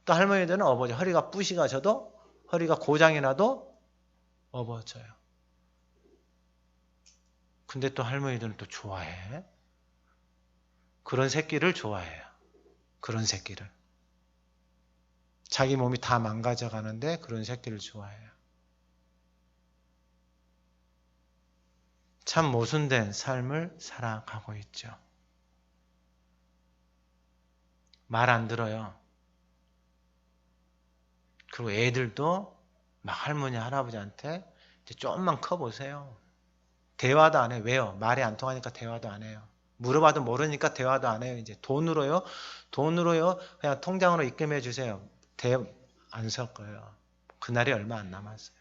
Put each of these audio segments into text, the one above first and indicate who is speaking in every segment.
Speaker 1: 또 할머니들은 업어져. 허리가 부시가져도, 허리가 고장이 나도 업어져요. 근데 또 할머니들은 또 좋아해. 그런 새끼를 좋아해요. 그런 새끼를. 자기 몸이 다 망가져 가는데 그런 새끼를 좋아해요. 참 모순된 삶을 살아가고 있죠. 말 안 들어요. 그리고 애들도 막 할머니, 할아버지한테 이제 좀만 커보세요. 대화도 안 해요. 왜요? 말이 안 통하니까 대화도 안 해요. 물어봐도 모르니까 대화도 안 해요. 이제 돈으로요? 돈으로요? 그냥 통장으로 입금해 주세요. 안 섞어요. 그날이 얼마 안 남았어요.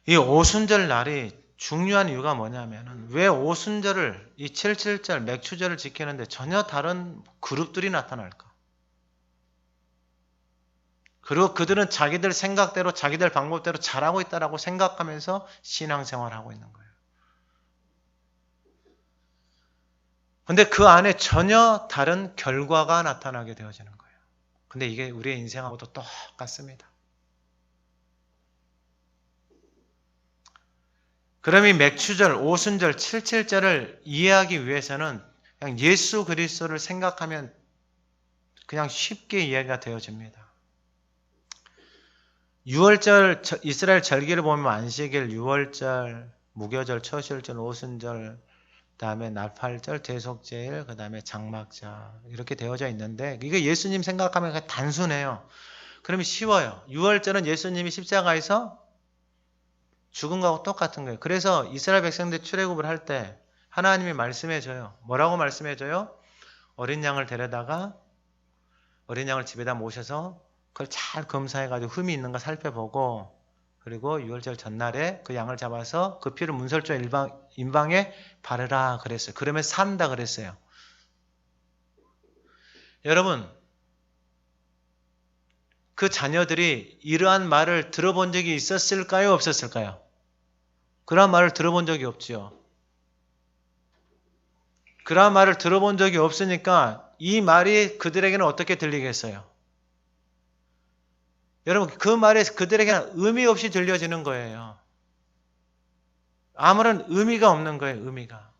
Speaker 1: 이 오순절 날이 중요한 이유가 뭐냐면은 왜 오순절을 이 77절 맥추절을 지키는데 전혀 다른 그룹들이 나타날까? 그리고 그들은 자기들 생각대로 자기들 방법대로 잘하고 있다라고 생각하면서 신앙생활하고 있는 거예요. 근데 그 안에 전혀 다른 결과가 나타나게 되어지는 거예요. 근데 이게 우리의 인생하고도 똑같습니다. 그럼 이 맥추절, 오순절, 칠칠절을 이해하기 위해서는 그냥 예수 그리스도를 생각하면 그냥 쉽게 이해가 되어집니다. 6월절 이스라엘 절기를 보면 안식일, 6월절, 무교절, 초실절, 오순절, 그다음에 나팔절, 대속제일, 그다음에 장막절 이렇게 되어져 있는데 이게 예수님 생각하면 단순해요. 그러면 쉬워요. 6월절은 예수님이 십자가에서 죽은 거하고 똑같은 거예요. 그래서 이스라엘 백성들 출애굽을 할 때 하나님이 말씀해줘요. 뭐라고 말씀해줘요? 어린 양을 데려다가 어린 양을 집에다 모셔서 그걸 잘 검사해가지고 흠이 있는 거 살펴보고 그리고 6월절 전날에 그 양을 잡아서 그 피를 문설주 임방에 바르라 그랬어요. 그러면 산다 그랬어요. 여러분 그 자녀들이 이러한 말을 들어본 적이 있었을까요? 없었을까요? 그러한 말을 들어본 적이 없지요. 그러한 말을 들어본 적이 없으니까 이 말이 그들에게는 어떻게 들리겠어요? 여러분 그 말이 그들에게는 의미 없이 들려지는 거예요. 아무런 의미가 없는 거예요. 의미가.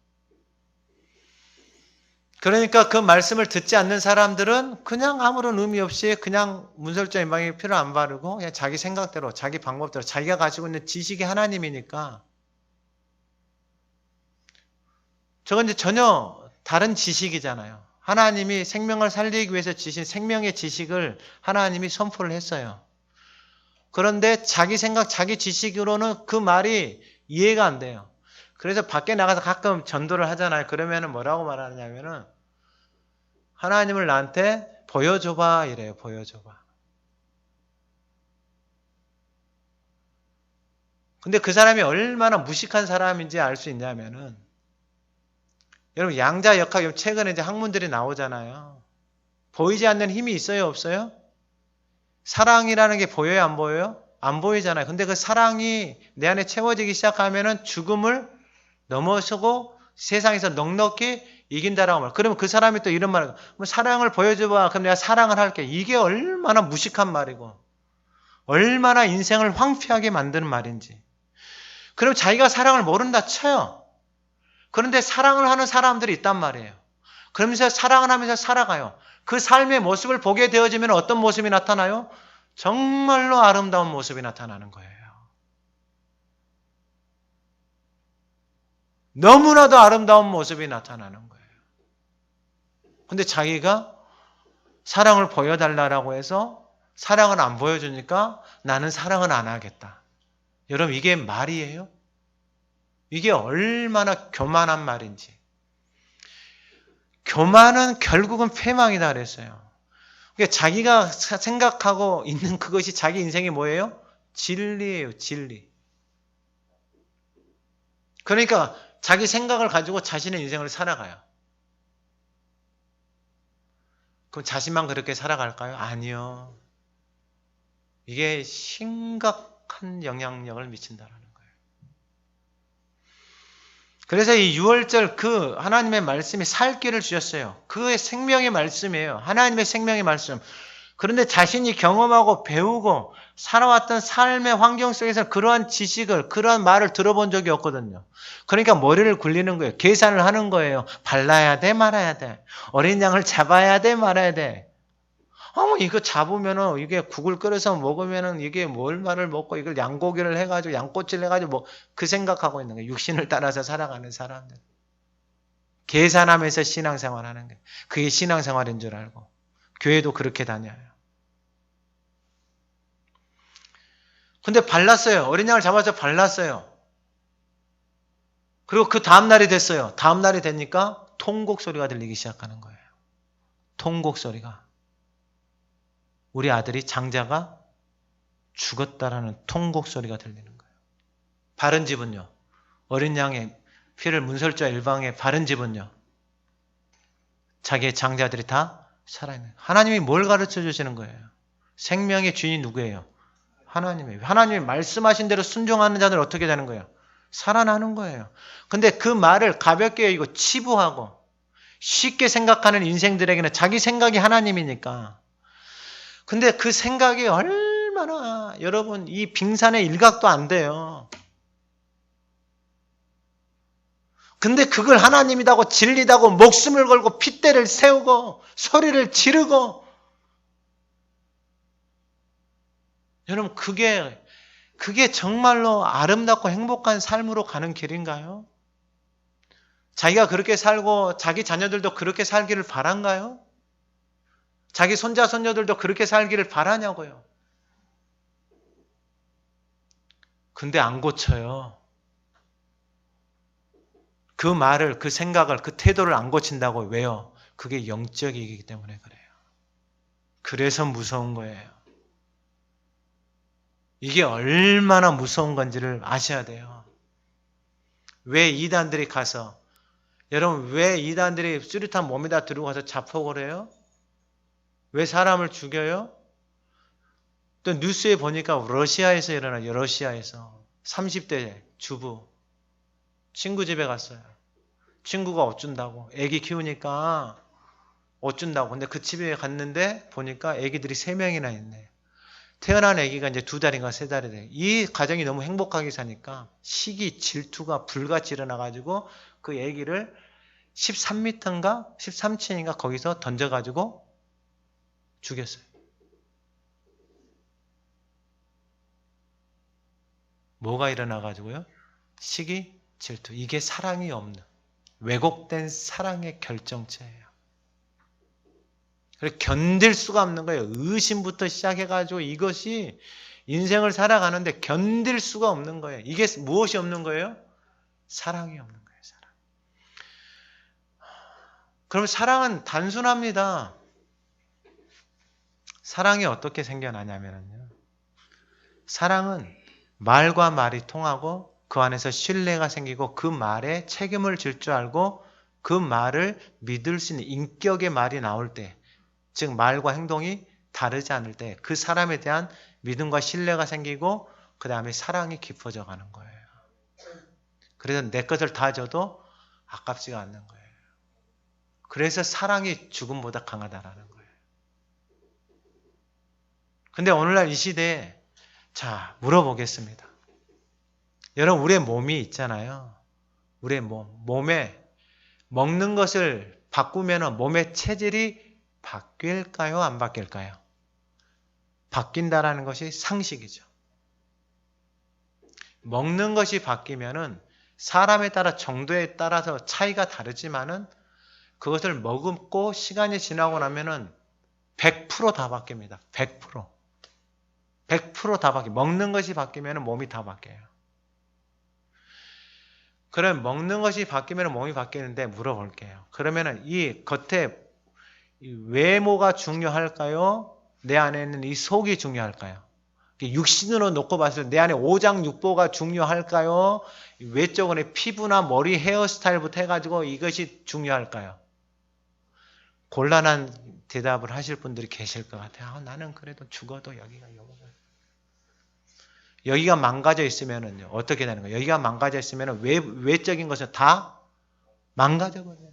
Speaker 1: 그러니까 그 말씀을 듣지 않는 사람들은 그냥 아무런 의미 없이 그냥 문설주 임방에 피를 안 바르고 그냥 자기 생각대로 자기 방법대로 자기가 가지고 있는 지식이 하나님이니까 저건 이제 전혀 다른 지식이잖아요. 하나님이 생명을 살리기 위해서 주신 생명의 지식을 하나님이 선포를 했어요. 그런데 자기 생각, 자기 지식으로는 그 말이 이해가 안 돼요. 그래서 밖에 나가서 가끔 전도를 하잖아요. 그러면은 뭐라고 말하냐면은 하나님을 나한테 보여줘봐 이래요. 보여줘봐. 근데 그 사람이 얼마나 무식한 사람인지 알 수 있냐면은 여러분 양자 역학 최근에 이제 학문들이 나오잖아요. 보이지 않는 힘이 있어요, 없어요? 사랑이라는 게 보여요, 안 보여요? 안 보이잖아요. 근데 그 사랑이 내 안에 채워지기 시작하면은 죽음을 넘어서고 세상에서 넉넉히 이긴다라고 말. 그러면 그 사람이 또 이런 말을 사랑을 보여줘봐. 그럼 내가 사랑을 할게. 이게 얼마나 무식한 말이고 얼마나 인생을 황폐하게 만드는 말인지. 그럼 자기가 사랑을 모른다 쳐요. 그런데 사랑을 하는 사람들이 있단 말이에요. 그러면서 사랑을 하면서 살아가요. 그 삶의 모습을 보게 되어지면 어떤 모습이 나타나요? 정말로 아름다운 모습이 나타나는 거예요. 너무나도 아름다운 모습이 나타나는 거예요. 근데 자기가 사랑을 보여달라고 해서 사랑을 안 보여주니까 나는 사랑을 안 하겠다. 여러분 이게 말이에요? 이게 얼마나 교만한 말인지. 교만은 결국은 패망이다 그랬어요. 그러니까 자기가 생각하고 있는 그것이 자기 인생이 뭐예요? 진리예요. 진리. 그러니까 자기 생각을 가지고 자신의 인생을 살아가요. 그럼 자신만 그렇게 살아갈까요? 아니요. 이게 심각한 영향력을 미친다라는 거예요. 그래서 이 6월절 그 하나님의 말씀이 살 길을 주셨어요. 그의 생명의 말씀이에요. 하나님의 생명의 말씀. 그런데 자신이 경험하고 배우고 살아왔던 삶의 환경 속에서 그러한 지식을, 그러한 말을 들어본 적이 없거든요. 그러니까 머리를 굴리는 거예요. 계산을 하는 거예요. 발라야 돼, 말아야 돼. 어린 양을 잡아야 돼, 말아야 돼. 이거 잡으면은, 이게 국을 끓여서 먹으면은 이게 뭘 말을 먹고 이걸 양고기를 해가지고, 양꼬치를 해가지고 뭐, 그 생각하고 있는 거예요. 육신을 따라서 살아가는 사람들. 계산하면서 신앙생활 하는 거예요. 그게 신앙생활인 줄 알고. 교회도 그렇게 다녀요. 근데 발랐어요. 어린 양을 잡아서 발랐어요. 그리고 그 다음날이 됐어요. 다음날이 되니까 통곡 소리가 들리기 시작하는 거예요. 통곡 소리가. 우리 아들이 장자가 죽었다라는 통곡 소리가 들리는 거예요. 바른 집은요. 어린 양의 피를 문설주와 일방에 바른 집은요. 자기의 장자들이 다 살아있는 거예요. 하나님이 뭘 가르쳐 주시는 거예요? 생명의 주인이 누구예요? 하나님이에요. 하나님이 말씀하신 대로 순종하는 자들 어떻게 되는 거예요? 살아나는 거예요. 근데 그 말을 가볍게 여기고 치부하고 쉽게 생각하는 인생들에게는 자기 생각이 하나님이니까. 근데 그 생각이 얼마나 여러분 이 빙산의 일각도 안 돼요. 근데 그걸 하나님이라고 진리다고 목숨을 걸고 핏대를 세우고 소리를 지르고 여러분 그게 정말로 아름답고 행복한 삶으로 가는 길인가요? 자기가 그렇게 살고 자기 자녀들도 그렇게 살기를 바란가요? 자기 손자 손녀들도 그렇게 살기를 바라냐고요. 근데 안 고쳐요. 그 말을, 그 생각을, 그 태도를 안 고친다고. 왜요? 그게 영적이기 때문에 그래요. 그래서 무서운 거예요. 이게 얼마나 무서운 건지를 아셔야 돼요. 왜 이단들이 가서, 여러분 왜 이단들이 뚜렷한 몸에다 들고 가서 자폭을 해요? 왜 사람을 죽여요? 또 뉴스에 보니까 러시아에서 일어나요. 러시아에서 30대 주부 친구 집에 갔어요. 친구가 옷 준다고. 애기 키우니까 옷 준다고. 근데 그 집에 갔는데 보니까 애기들이 3명이나 있네. 태어난 애기가 이제 2달인가 3달이 돼. 이 가정이 너무 행복하게 사니까 시기, 질투가 불같이 일어나가지고 그 애기를 13m인가 13층인가 거기서 던져가지고 죽였어요. 뭐가 일어나가지고요? 시기, 질투. 이게 사랑이 없는 왜곡된 사랑의 결정체예요. 견딜 수가 없는 거예요. 의심부터 시작해가지고 이것이 인생을 살아가는데 견딜 수가 없는 거예요. 이게 무엇이 없는 거예요? 사랑이 없는 거예요. 사랑. 그럼 사랑은 단순합니다. 사랑이 어떻게 생겨나냐면요. 사랑은 말과 말이 통하고 그 안에서 신뢰가 생기고 그 말에 책임을 질 줄 알고 그 말을 믿을 수 있는 인격의 말이 나올 때, 즉 말과 행동이 다르지 않을 때 그 사람에 대한 믿음과 신뢰가 생기고 그 다음에 사랑이 깊어져 가는 거예요. 그래서 내 것을 다 줘도 아깝지가 않는 거예요. 그래서 사랑이 죽음보다 강하다라는 거예요. 근데 오늘날 이 시대에 자 물어보겠습니다. 여러분 우리의 몸이 있잖아요. 우리의 몸에 먹는 것을 바꾸면 몸의 체질이 바뀔까요? 안 바뀔까요? 바뀐다라는 것이 상식이죠. 먹는 것이 바뀌면은 사람에 따라 정도에 따라서 차이가 다르지만은 그것을 먹고 시간이 지나고 나면은 100% 다 바뀝니다. 100%. 100% 다 바뀌어요. 먹는 것이 바뀌면 몸이 다 바뀌어요. 그럼 먹는 것이 바뀌면 몸이 바뀌는데 물어볼게요. 그러면은 이 겉에 외모가 중요할까요? 내 안에 있는 이 속이 중요할까요? 육신으로 놓고 봤을 때 내 안에 오장육부가 중요할까요? 외적으로 피부나 머리 헤어스타일부터 해가지고 이것이 중요할까요? 곤란한 대답을 하실 분들이 계실 것 같아요. 나는 그래도 죽어도 여기가. 여기가 망가져 있으면은요, 어떻게 되는 거예요? 여기가 망가져 있으면은 외적인 것은 다 망가져 버려요.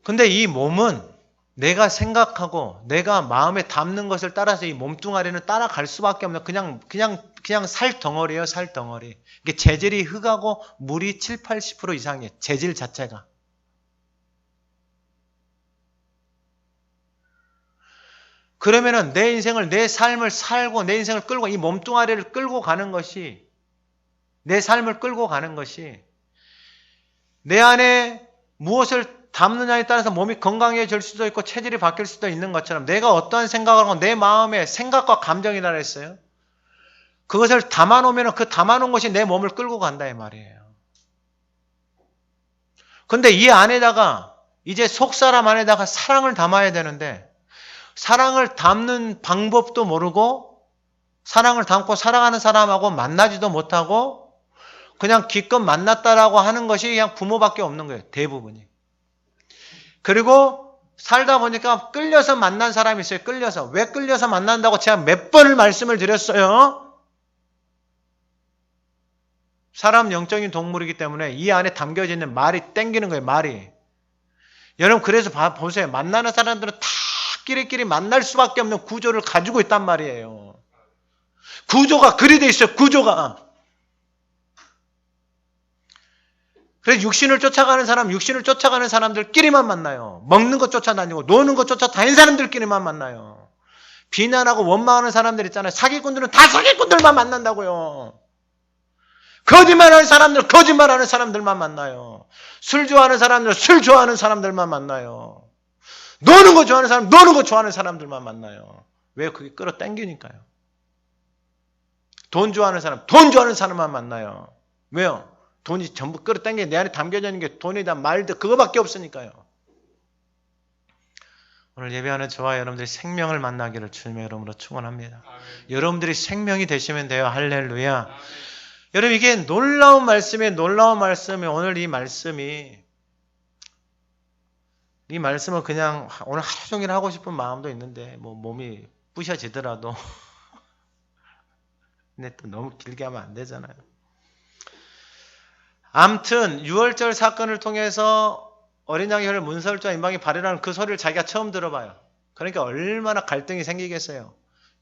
Speaker 1: 근데 이 몸은 내가 생각하고 내가 마음에 담는 것을 따라서 이 몸뚱아리는 따라갈 수밖에 없는 그냥 살 덩어리예요, 살 덩어리. 이게 재질이 흙하고 물이 70-80% 이상이에요. 재질 자체가. 그러면은 내 인생을, 내 삶을 살고 내 인생을 끌고 이 몸뚱아리를 끌고 가는 것이, 내 삶을 끌고 가는 것이 내 안에 무엇을 담느냐에 따라서 몸이 건강해질 수도 있고 체질이 바뀔 수도 있는 것처럼 내가 어떠한 생각을 하고 내 마음의 생각과 감정이라 했어요. 그것을 담아놓으면 그 담아놓은 것이 내 몸을 끌고 간다 이 말이에요. 근데 이 안에다가 이제 속사람 안에다가 사랑을 담아야 되는데 사랑을 담는 방법도 모르고 사랑을 담고 사랑하는 사람하고 만나지도 못하고 그냥 기껏 만났다라고 하는 것이 그냥 부모밖에 없는 거예요. 대부분이. 그리고 살다 보니까 끌려서 만난 사람이 있어요. 끌려서. 왜 끌려서 만난다고 제가 몇 번을 말씀을 드렸어요. 사람 영적인 동물이기 때문에 이 안에 담겨져 있는 말이 땡기는 거예요. 말이. 여러분 그래서 보세요. 만나는 사람들은 다 끼리끼리 만날 수밖에 없는 구조를 가지고 있단 말이에요. 구조가 그리 돼 있어요. 구조가. 그래서 육신을 쫓아가는 사람들끼리만 만나요. 먹는 것 쫓아다니고 노는 것 쫓아다니는 사람들끼리만 만나요. 비난하고 원망하는 사람들 있잖아요. 사기꾼들은 다 사기꾼들만 만난다고요. 거짓말하는 사람들만 만나요. 술 좋아하는 사람들 술 좋아하는 사람들만 만나요. 노는 거 좋아하는 사람 노는 거 좋아하는 사람들만 만나요. 왜? 그게 끌어당기니까요. 돈 좋아하는 사람만 만나요. 왜요? 돈이 전부 끌어당겨 내 안에 담겨져 있는 게 돈이다 말다 그거밖에 없으니까요. 오늘 예배하는 저와 여러분들이 생명을 만나기를 주님의 이름으로 축원합니다. 여러분들이 생명이 되시면 돼요. 할렐루야. 여러분 이게 놀라운 말씀이 오늘 이 말씀을 그냥 오늘 하루 종일 하고 싶은 마음도 있는데 뭐 몸이 부셔지더라도 근데 또 너무 길게 하면 안 되잖아요. 암튼 6월절 사건을 통해서 어린 양의 혈을 문설주와 임방이 발휘하는 그 소리를 자기가 처음 들어봐요. 그러니까 얼마나 갈등이 생기겠어요.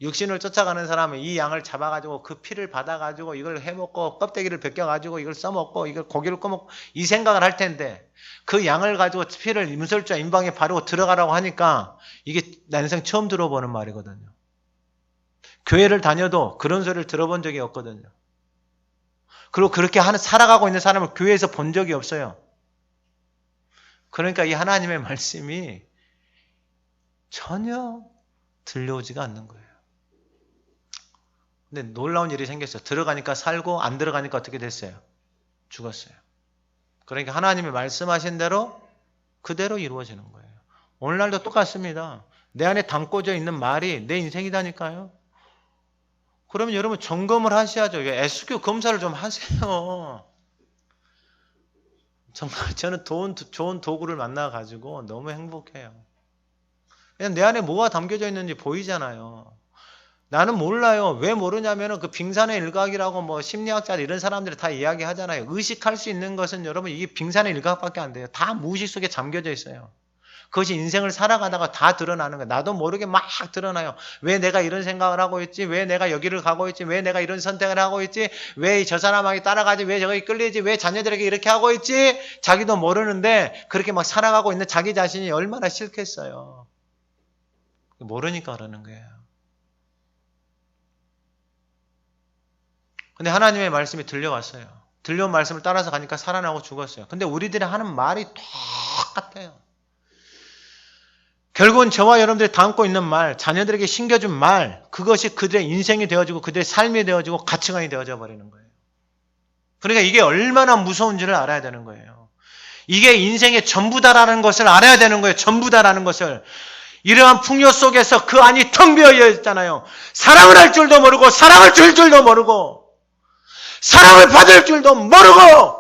Speaker 1: 육신을 쫓아가는 사람은 이 양을 잡아가지고 그 피를 받아가지고 이걸 해먹고 껍데기를 벗겨가지고 이걸 써먹고 이걸 고기를 꺼먹고 이 생각을 할 텐데 그 양을 가지고 피를 문설주와 임방에 바르고 들어가라고 하니까 이게 나 인생 처음 들어보는 말이거든요. 교회를 다녀도 그런 소리를 들어본 적이 없거든요. 그리고 그렇게 살아가고 있는 사람을 교회에서 본 적이 없어요. 그러니까 이 하나님의 말씀이 전혀 들려오지가 않는 거예요. 근데 놀라운 일이 생겼어요. 들어가니까 살고 안 들어가니까 어떻게 됐어요? 죽었어요. 그러니까 하나님이 말씀하신 대로 그대로 이루어지는 거예요. 오늘날도 똑같습니다. 내 안에 담고져 있는 말이 내 인생이다니까요. 그러면 여러분 점검을 하셔야죠. SQ 검사를 좀 하세요. 정말 저는 좋은 도구를 만나가지고 너무 행복해요. 그냥 내 안에 뭐가 담겨져 있는지 보이잖아요. 나는 몰라요. 왜 모르냐면은 그 빙산의 일각이라고 뭐 심리학자들 이런 사람들이 다 이야기하잖아요. 의식할 수 있는 것은 여러분 이게 빙산의 일각밖에 안 돼요. 다 무의식 속에 잠겨져 있어요. 그것이 인생을 살아가다가 다 드러나는 거예요. 나도 모르게 막 드러나요. 왜 내가 이런 생각을 하고 있지? 왜 내가 여기를 가고 있지? 왜 내가 이런 선택을 하고 있지? 왜 저 사람에게 따라가지? 왜 저기 끌리지? 왜 자녀들에게 이렇게 하고 있지? 자기도 모르는데 그렇게 막 살아가고 있는 자기 자신이 얼마나 싫겠어요. 모르니까 그러는 거예요. 근데 하나님의 말씀이 들려왔어요. 들려온 말씀을 따라서 가니까 살아나고 죽었어요. 근데 우리들이 하는 말이 똑같아요. 결국은 저와 여러분들이 담고 있는 말, 자녀들에게 심겨준 말, 그것이 그들의 인생이 되어지고 그들의 삶이 되어지고 가치관이 되어져 버리는 거예요. 그러니까 이게 얼마나 무서운지를 알아야 되는 거예요. 이게 인생의 전부다라는 것을 알아야 되는 거예요. 전부다라는 것을. 이러한 풍요 속에서 그 안이 텅 비어 있잖아요. 사랑을 할 줄도 모르고 사랑을 줄 줄도 모르고 사랑을 받을 줄도 모르고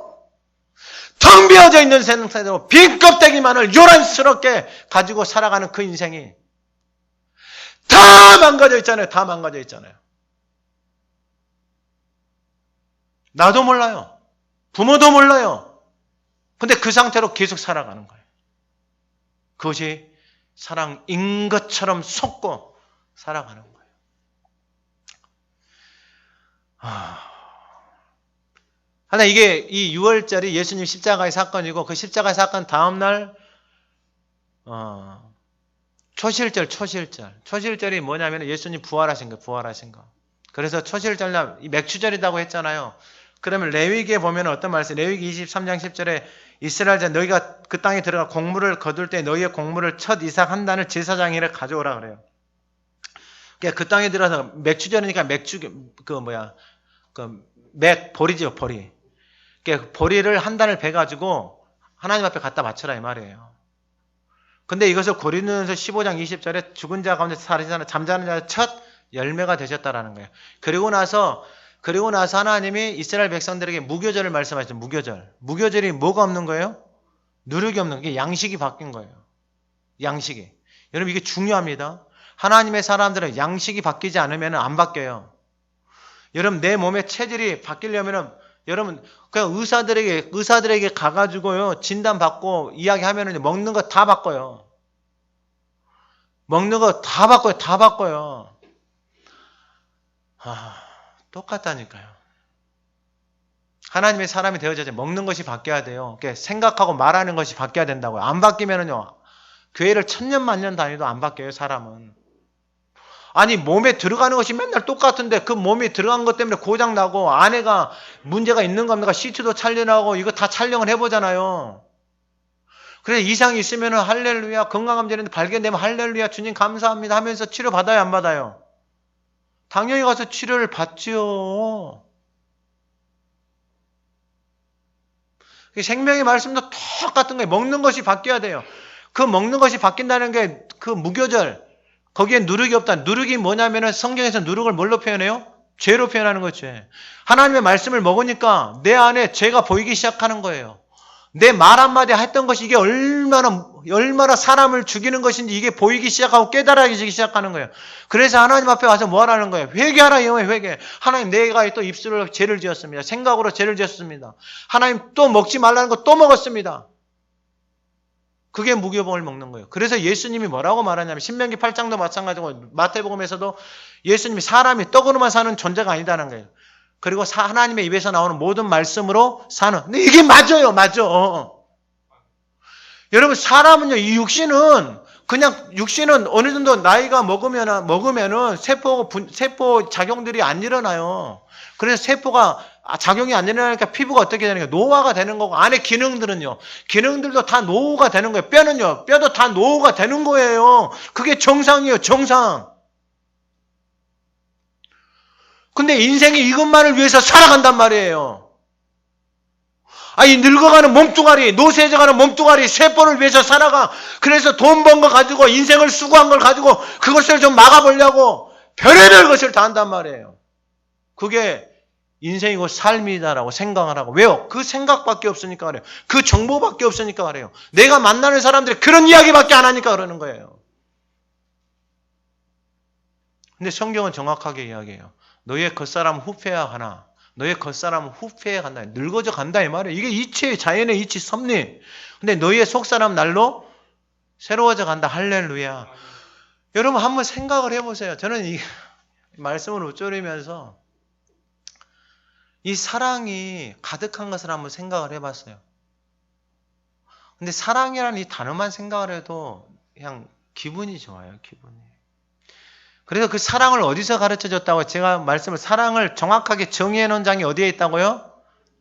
Speaker 1: 텅 비어져 있는 세상으로 빈 껍데기만을 요란스럽게 가지고 살아가는 그 인생이 다 망가져 있잖아요. 다 망가져 있잖아요. 나도 몰라요. 부모도 몰라요. 근데 그 상태로 계속 살아가는 거예요. 그것이 사랑인 것처럼 속고 살아가는 거예요. 하나 이게 이 6월절이 예수님 십자가의 사건이고 그 십자가의 사건 다음날 초실절이 뭐냐면 예수님 부활하신 거. 그래서 초실절날 맥추절이라고 했잖아요. 그러면 레위기에 보면 어떤 말씀? 레위기 23장 10절에 이스라엘자 너희가 그 땅에 들어가 곡물을 거둘 때 너희의 곡물을 첫 이삭 한 단을 제사장에게 가져오라 그래요. 그러니까 그 땅에 들어서 맥추절이니까 보리죠, 보리. 그러니까 보리를 한 단을 베가지고 하나님 앞에 갖다 바쳐라 이 말이에요. 근데 이것을 고린도전서 15장 20절에 죽은 자 가운데 살아있는 잠자는 자 첫 열매가 되셨다라는 거예요. 그리고 나서 하나님이 이스라엘 백성들에게 무교절을 말씀하셨죠. 무교절이 뭐가 없는 거예요? 누룩이 없는 게 양식이 바뀐 거예요. 양식이. 여러분 이게 중요합니다. 하나님의 사람들은 양식이 바뀌지 않으면 안 바뀌어요. 여러분 내 몸의 체질이 바뀌려면은 여러분 그냥 의사들에게 가가지고요 진단 받고 이야기하면은 먹는 거 다 바꿔요. 먹는 거 다 바꿔요. 똑같다니까요. 하나님의 사람이 되어져야 먹는 것이 바뀌어야 돼요. 그러니까 생각하고 말하는 것이 바뀌어야 된다고요. 안 바뀌면은요 교회를 1000년 만년 다니도 안 바뀌어요. 사람은. 아니 몸에 들어가는 것이 맨날 똑같은데 그 몸이 들어간 것 때문에 고장나고 아내가 문제가 있는 겁니까? CT도 촬영하고 이거 다 촬영을 해보잖아요. 그래서 이상이 있으면 할렐루야, 건강검진인데 발견되면 할렐루야, 주님 감사합니다 하면서 치료 받아요, 안 받아요? 당연히 가서 치료를 받지요. 생명의 말씀도 똑같은 거예요. 먹는 것이 바뀌어야 돼요. 그 먹는 것이 바뀐다는 게 그 무교절, 거기에 누룩이 없다. 누룩이 뭐냐면은 성경에서 누룩을 뭘로 표현해요? 죄로 표현하는 거죠. 하나님의 말씀을 먹으니까 내 안에 죄가 보이기 시작하는 거예요. 내 말 한마디 했던 것이 이게 얼마나 사람을 죽이는 것인지 이게 보이기 시작하고 깨달아지기 시작하는 거예요. 그래서 하나님 앞에 와서 뭐 하라는 거예요? 회개하라, 영혼의 회개. 하나님 내가 또 입술로 죄를 지었습니다. 생각으로 죄를 지었습니다. 하나님 또 먹지 말라는 거 또 먹었습니다. 그게 무교병을 먹는 거예요. 그래서 예수님이 뭐라고 말하냐면 신명기 8장도 마찬가지고 마태복음에서도 예수님이 사람이 떡으로만 사는 존재가 아니다는 거예요. 그리고 하나님의 입에서 나오는 모든 말씀으로 사는. 근데 이게 맞아요. 맞아. 여러분 사람은요. 이 육신은 어느 정도 나이가 먹으면은 세포 작용들이 안 일어나요. 그래서 세포가 작용이 안 일어나니까 피부가 어떻게 되는 거예요? 노화가 되는 거고 안에 기능들도 다 노후가 되는 거예요. 뼈도 다 노후가 되는 거예요. 그게 정상이에요. 정상. 근데 인생이 이것만을 위해서 살아간단 말이에요. 이 늙어가는 몸뚱아리, 노쇠져가는 몸뚱아리, 세포를 위해서 살아가. 그래서 돈 번 거 가지고 인생을 수고한 걸 가지고 그것을 좀 막아보려고 별의별 것을 다 한단 말이에요. 그게 인생이고 삶이다라고 생각을 하고. 왜요? 그 생각밖에 없으니까 그래요. 그 정보밖에 없으니까 그래요. 내가 만나는 사람들이 그런 이야기밖에 안 하니까 그러는 거예요. 근데 성경은 정확하게 이야기해요. 너의 겉사람은 후패야 하나. 너의 겉사람은 후패해 간다. 늙어져 간다 이 말이에요. 이게 이치의 자연의 이치 섭리. 근데 너의 속사람 날로 새로워져 간다. 할렐루야. 여러분 한번 생각을 해보세요. 저는 이 말씀을 우쭐이면서 이 사랑이 가득한 것을 한번 생각을 해봤어요. 근데 사랑이라는 이 단어만 생각을 해도 그냥 기분이 좋아요. 기분이. 그래서 그 사랑을 어디서 가르쳐줬다고 제가 사랑을 정확하게 정의해 놓은 장이 어디에 있다고요?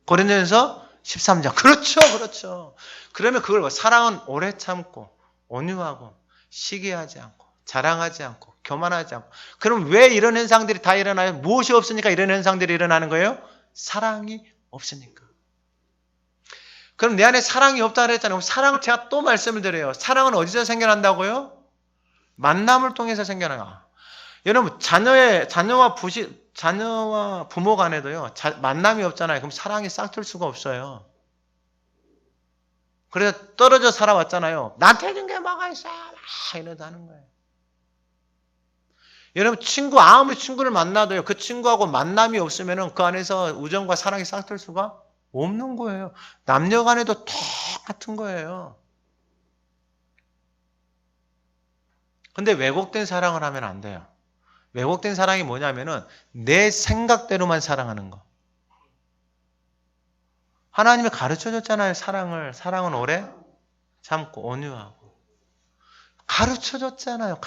Speaker 1: 고린도전서 13장. 그렇죠. 그러면 그걸 사랑은 오래 참고 온유하고 시기하지 않고 자랑하지 않고 교만하지 않고. 그럼 왜 이런 현상들이 다 일어나요? 무엇이 없으니까 이런 현상들이 일어나는 거예요? 사랑이 없으니까. 그럼 내 안에 사랑이 없다 그랬잖아요. 사랑을 제가 또 말씀을 드려요. 사랑은 어디서 생겨난다고요? 만남을 통해서 생겨나요. 여러분 자녀와 부모 간에도요 만남이 없잖아요. 그럼 사랑이 싹틀 수가 없어요. 그래서 떨어져 살아왔잖아요. 나한테 준 게 뭐가 있어? 막 이러다는 거예요. 여러분 친구 아무리 친구를 만나도요. 그 친구하고 만남이 없으면 그 안에서 우정과 사랑이 싹틀 수가 없는 거예요. 남녀 간에도 똑같은 거예요. 근데 왜곡된 사랑을 하면 안 돼요. 왜곡된 사랑이 뭐냐면은 내 생각대로만 사랑하는 거. 하나님이 가르쳐줬잖아요. 사랑은 오래 참고 온유하고. 가르쳐줬잖아요.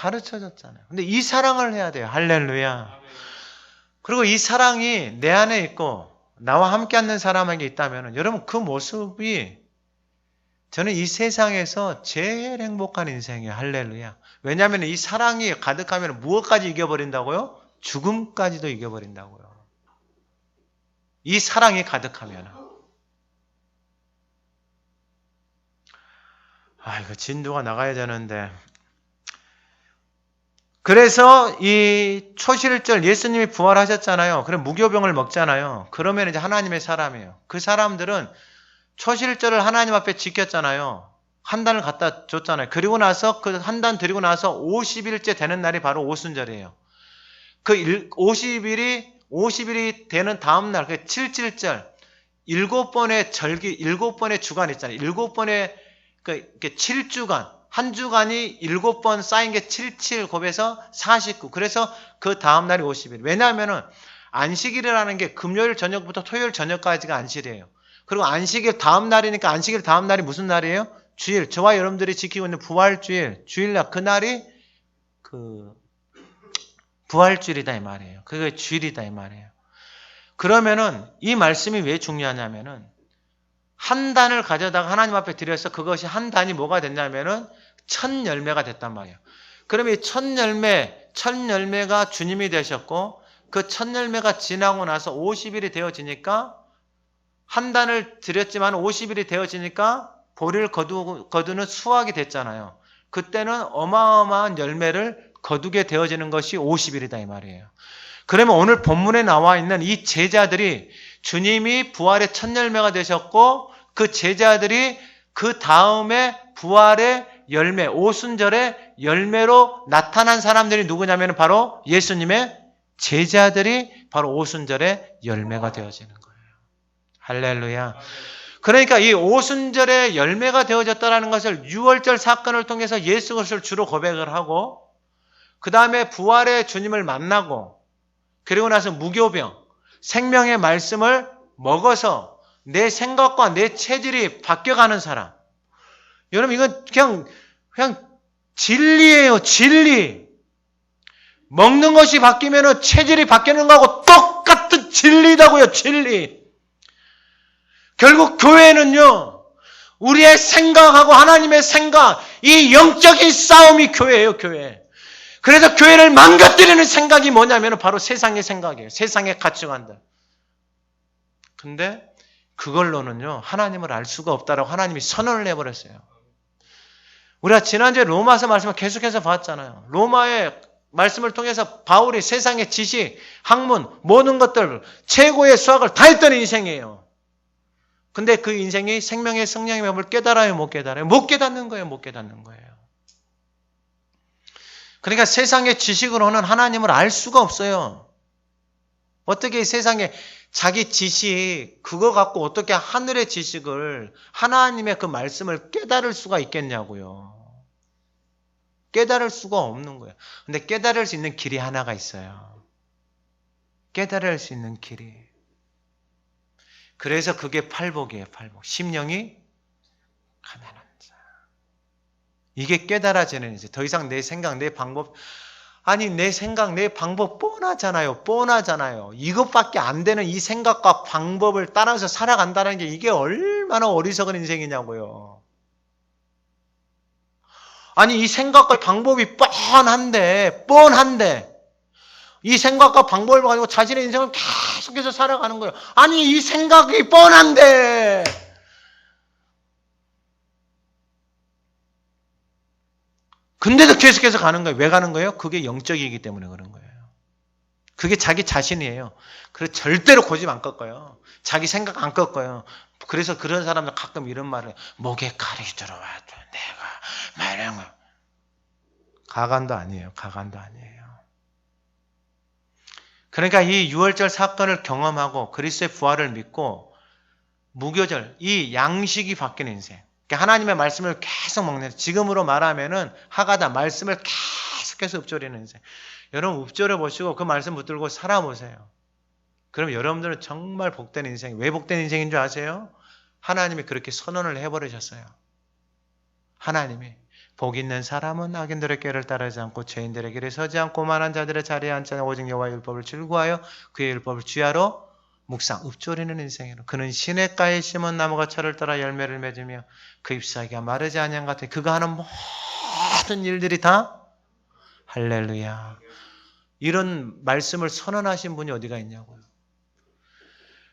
Speaker 1: 근데 이 사랑을 해야 돼요. 할렐루야. 그리고 이 사랑이 내 안에 있고 나와 함께 앉는 사람에게 있다면 여러분 그 모습이 저는 이 세상에서 제일 행복한 인생이에요. 할렐루야. 왜냐하면 이 사랑이 가득하면 무엇까지 이겨버린다고요? 죽음까지도 이겨버린다고요. 이 사랑이 가득하면. 이거 진도가 나가야 되는데. 그래서 이 초실절 예수님이 부활하셨잖아요. 그럼 무교병을 먹잖아요. 그러면 이제 하나님의 사람이에요. 그 사람들은 초실절을 하나님 앞에 지켰잖아요. 한 단을 갖다 줬잖아요. 그리고 나서 그 한 단 드리고 나서 50일째 되는 날이 바로 오순절이에요. 그 50일이 되는 다음 날, 그 7.7절, 7번의 절기, 7번의 주간 있잖아요. 7번의 그 7주간, 한 주간이 7번 쌓인 게 77 곱해서 49. 그래서 그 다음 날이 50일. 왜냐하면은 안식일이라는 게 금요일 저녁부터 토요일 저녁까지가 안식일이에요. 그리고 안식일 다음 날이니까 안식일 다음 날이 무슨 날이에요? 주일. 저와 여러분들이 지키고 있는 부활주일, 주일날 그날이 부활주일이다 이 말이에요. 그게 주일이다 이 말이에요. 그러면은 이 말씀이 왜 중요하냐면은 한 단을 가져다가 하나님 앞에 드려서 그것이 한 단이 뭐가 됐냐면은 첫 열매가 됐단 말이에요. 그러면 이 첫 열매가 주님이 되셨고 그 첫 열매가 지나고 나서 50일이 되어지니까 한 단을 드렸지만 50일이 되어지니까 보리를 거두는 수확이 됐잖아요. 그때는 어마어마한 열매를 거두게 되어지는 것이 50일이다 이 말이에요. 그러면 오늘 본문에 나와 있는 이 제자들이 주님이 부활의 첫 열매가 되셨고 그 제자들이 그 다음에 부활의 열매, 오순절의 열매로 나타난 사람들이 누구냐면 바로 예수님의 제자들이 바로 오순절의 열매가 되어지는 거예요. 할렐루야. 그러니까 이 오순절의 열매가 되어졌다는 것을 유월절 사건을 통해서 예수 그리스도를 주로 고백을 하고 그 다음에 부활의 주님을 만나고 그리고 나서 무교병, 생명의 말씀을 먹어서 내 생각과 내 체질이 바뀌어가는 사람. 여러분 이건 그냥 진리예요. 진리. 먹는 것이 바뀌면 체질이 바뀌는 거하고 똑같은 진리다고요. 진리. 결국 교회는요. 우리의 생각하고 하나님의 생각, 이 영적인 싸움이 교회예요. 교회. 그래서 교회를 망가뜨리는 생각이 뭐냐면 바로 세상의 생각이에요. 세상의 가치관들. 근데 그걸로는요. 하나님을 알 수가 없다라고 하나님이 선언을 해버렸어요. 우리가 지난주에 로마서 말씀을 계속해서 봤잖아요. 로마의 말씀을 통해서 바울이 세상의 지식, 학문, 모든 것들 최고의 수학을 다 했던 인생이에요. 근데 그 인생이 생명의 성령의 법을 깨달아요? 못 깨달아요? 못 깨닫는 거예요. 못 깨닫는 거예요. 그러니까 세상의 지식으로는 하나님을 알 수가 없어요. 어떻게 세상에 자기 지식, 그거 갖고 어떻게 하늘의 지식을, 하나님의 그 말씀을 깨달을 수가 있겠냐고요. 깨달을 수가 없는 거예요. 근데 깨달을 수 있는 길이 하나가 있어요. 깨달을 수 있는 길이. 그래서 그게 팔복이에요. 팔복. 심령이 가난한 자. 이게 깨달아지는 이제 더 이상 내 생각, 내 방법, 아니 내 생각, 내 방법 뻔하잖아요. 뻔하잖아요. 이것밖에 안 되는 이 생각과 방법을 따라서 살아간다는 게 이게 얼마나 어리석은 인생이냐고요. 아니 이 생각과 방법이 뻔한데 이 생각과 방법을 가지고 자신의 인생을 계속해서 살아가는 거예요. 아니 이 생각이 뻔한데 근데도 계속해서 가는 거예요. 왜 가는 거예요? 그게 영적이기 때문에 그런 거예요. 그게 자기 자신이에요. 그래서 절대로 고집 안 꺾어요. 자기 생각 안 꺾어요. 그래서 그런 사람들 가끔 이런 말을 목에 칼이 들어와도 내가 말하는 거. 가관도 아니에요. 가관도 아니에요. 그러니까 이 유월절 사건을 경험하고 그리스도의 부활을 믿고 무교절, 이 양식이 바뀌는 인생. 그러니까 하나님의 말씀을 계속 먹는, 지금으로 말하면은 하가다, 말씀을 계속해서 읊조리는 인생. 여러분 읊조려 보시고 그 말씀 붙들고 살아보세요. 그럼 여러분들은 정말 복된 인생. 왜 복된 인생인 줄 아세요? 하나님이 그렇게 선언을 해버리셨어요. 하나님이 복 있는 사람은 악인들의 꾀를 따르지 않고 죄인들의 길에 서지 않고 오만한 자들의 자리에 앉지 않고 오직 여호와의 율법을 즐거워하여 그의 율법을 주야로 묵상, 읊조리는 인생이로. 그는 시냇가에 심은 나무가 철을 따라 열매를 맺으며 그 잎사귀가 마르지 아니한 것 같아. 그가 하는 모든 일들이 다 할렐루야. 이런 말씀을 선언하신 분이 어디가 있냐고요.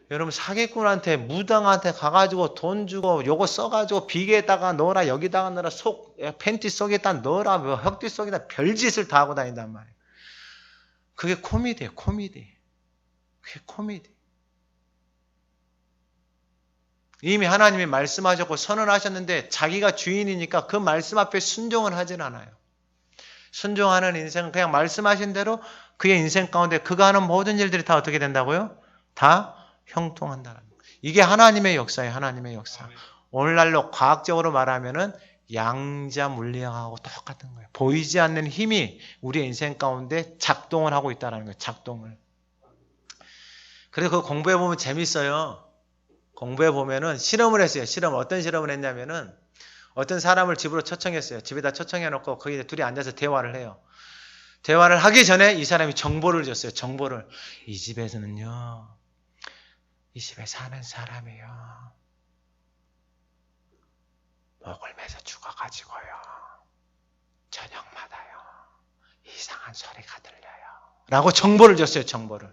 Speaker 1: 여러분 사기꾼한테 무당한테 가가지고 돈 주고 요거 써가지고 비계에다가 넣어라, 여기다가 넣어라, 팬티 속에다 넣어라, 뭐 혁띠 속에다 별짓을 다 하고 다닌단 말이에요. 그게 코미디예요. 코미디. 그게 코미디. 이미 하나님이 말씀하셨고 선언하셨는데 자기가 주인이니까 그 말씀 앞에 순종을 하진 않아요. 순종하는 인생은 그냥 말씀하신 대로 그의 인생 가운데 그가 하는 모든 일들이 다 어떻게 된다고요? 다 형통한다는 거예요. 이게 하나님의 역사예요. 하나님의 역사. 오늘날로 과학적으로 말하면은 양자 물리학하고 똑같은 거예요. 보이지 않는 힘이 우리 인생 가운데 작동을 하고 있다는 거예요. 작동을. 그래서 그거 공부해 보면 재밌어요. 공부해 보면은 실험을 했어요. 어떤 실험을 했냐면은 어떤 사람을 집으로 초청했어요. 집에다 초청해 놓고 거기 둘이 앉아서 대화를 해요. 대화를 하기 전에 이 사람이 정보를 줬어요. 정보를. 이 집에서는요. 이 집에 사는 사람이요. 목을 매서 죽어가지고요. 저녁마다요. 이상한 소리가 들려요. 라고 정보를 줬어요. 정보를.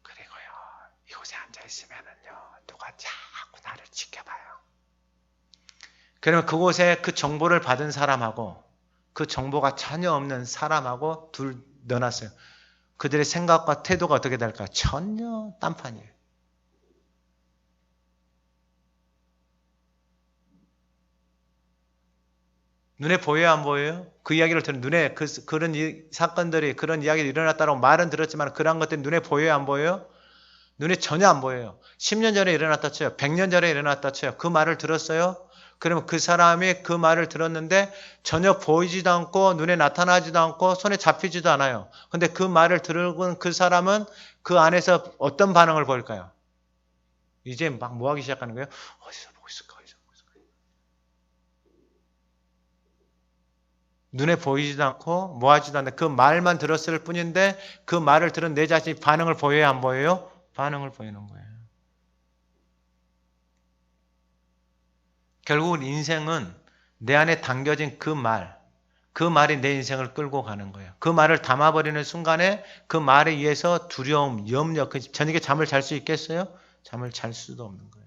Speaker 1: 그리고요. 이곳에 앉아있으면은요. 누가 자꾸 나를 지켜봐요. 그러면 그곳에 그 정보를 받은 사람하고 그 정보가 전혀 없는 사람하고 둘 넣어놨어요. 그들의 생각과 태도가 어떻게 될까? 전혀 딴판이에요. 눈에 보여요, 안 보여요? 그 이야기를 들은 눈에 그런 사건들이 그런 이야기가 일어났다고 말은 들었지만 그런 것들이 눈에 보여요, 안 보여요? 눈에 전혀 안 보여요. 10년 전에 일어났다 쳐요. 100년 전에 일어났다 쳐요. 그 말을 들었어요? 그러면 그 사람이 그 말을 들었는데 전혀 보이지도 않고 눈에 나타나지도 않고 손에 잡히지도 않아요. 근데 그 말을 들은 그 사람은 그 안에서 어떤 반응을 보일까요? 이제 막 뭐 하기 시작하는 거예요? 어디서 보고 있을까? 눈에 보이지도 않고 뭐 하지도 않는데 그 말만 들었을 뿐인데 그 말을 들은 내 자신이 반응을 보여요? 안 보여요? 반응을 보이는 거예요. 결국은 인생은 내 안에 담겨진 그 말이 내 인생을 끌고 가는 거예요. 그 말을 담아버리는 순간에 그 말에 의해서 두려움, 염려, 저녁에 잠을 잘 수 있겠어요? 잠을 잘 수도 없는 거예요.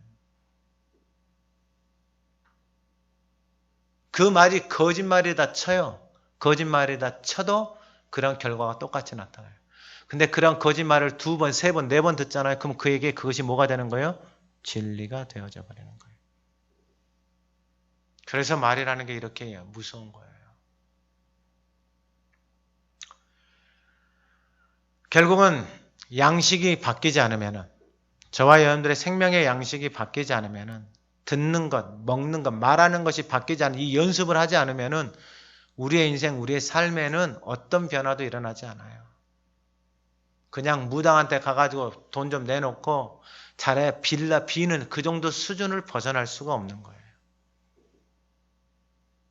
Speaker 1: 그 말이 거짓말이다 쳐요. 거짓말이다 쳐도 그런 결과가 똑같이 나타나요. 근데 그런 거짓말을 2번, 3번, 4번 듣잖아요. 그럼 그에게 그것이 뭐가 되는 거예요? 진리가 되어져 버리는 거예요. 그래서 말이라는 게 이렇게 무서운 거예요. 결국은 양식이 바뀌지 않으면 저와 여러분들의 생명의 양식이 바뀌지 않으면 듣는 것, 먹는 것, 말하는 것이 바뀌지 않으면 이 연습을 하지 않으면 우리의 인생, 우리의 삶에는 어떤 변화도 일어나지 않아요. 그냥 무당한테 가가지고 돈 좀 내놓고 잘해 비는 그 정도 수준을 벗어날 수가 없는 거예요.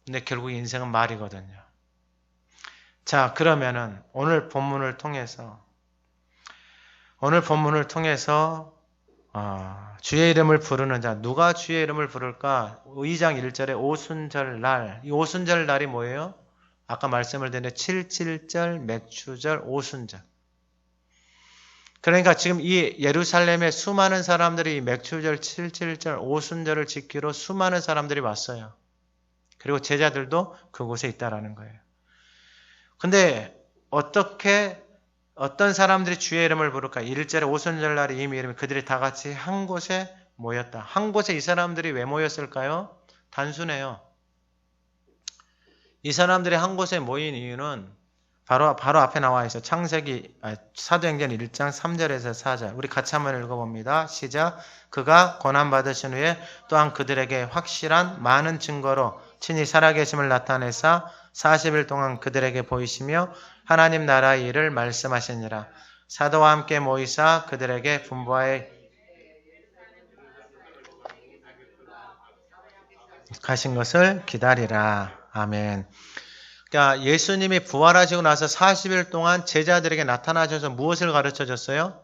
Speaker 1: 근데 결국 인생은 말이거든요. 자, 그러면은 오늘 본문을 통해서 주의 이름을 부르는 자, 누가 주의 이름을 부를까? 2장 1절에 오순절 날, 이 오순절 날이 뭐예요? 아까 말씀을 드렸는데 77절, 맥추절, 오순절. 그러니까 지금 이 예루살렘에 수많은 사람들이 맥추절, 77절, 오순절을 지키러 수많은 사람들이 왔어요. 그리고 제자들도 그곳에 있다라는 거예요. 근데 어떤 사람들이 주의 이름을 부를까? 1절에 오순절 날에 이미 이름이 그들이 다 같이 한 곳에 모였다. 한 곳에 이 사람들이 왜 모였을까요? 단순해요. 이 사람들이 한 곳에 모인 이유는 바로 앞에 나와 있어요. 사도행전 1장 3절에서 4절. 우리 같이 한번 읽어봅니다. 시작. 그가 고난받으신 후에 또한 그들에게 확실한 많은 증거로 친히 살아계심을 나타내사 40일 동안 그들에게 보이시며 하나님 나라의 일을 말씀하시니라. 사도와 함께 모이사 그들에게 분부하여 가신 것을 기다리라. 아멘. 그러니까 예수님이 부활하시고 나서 40일 동안 제자들에게 나타나셔서 무엇을 가르쳐 줬어요?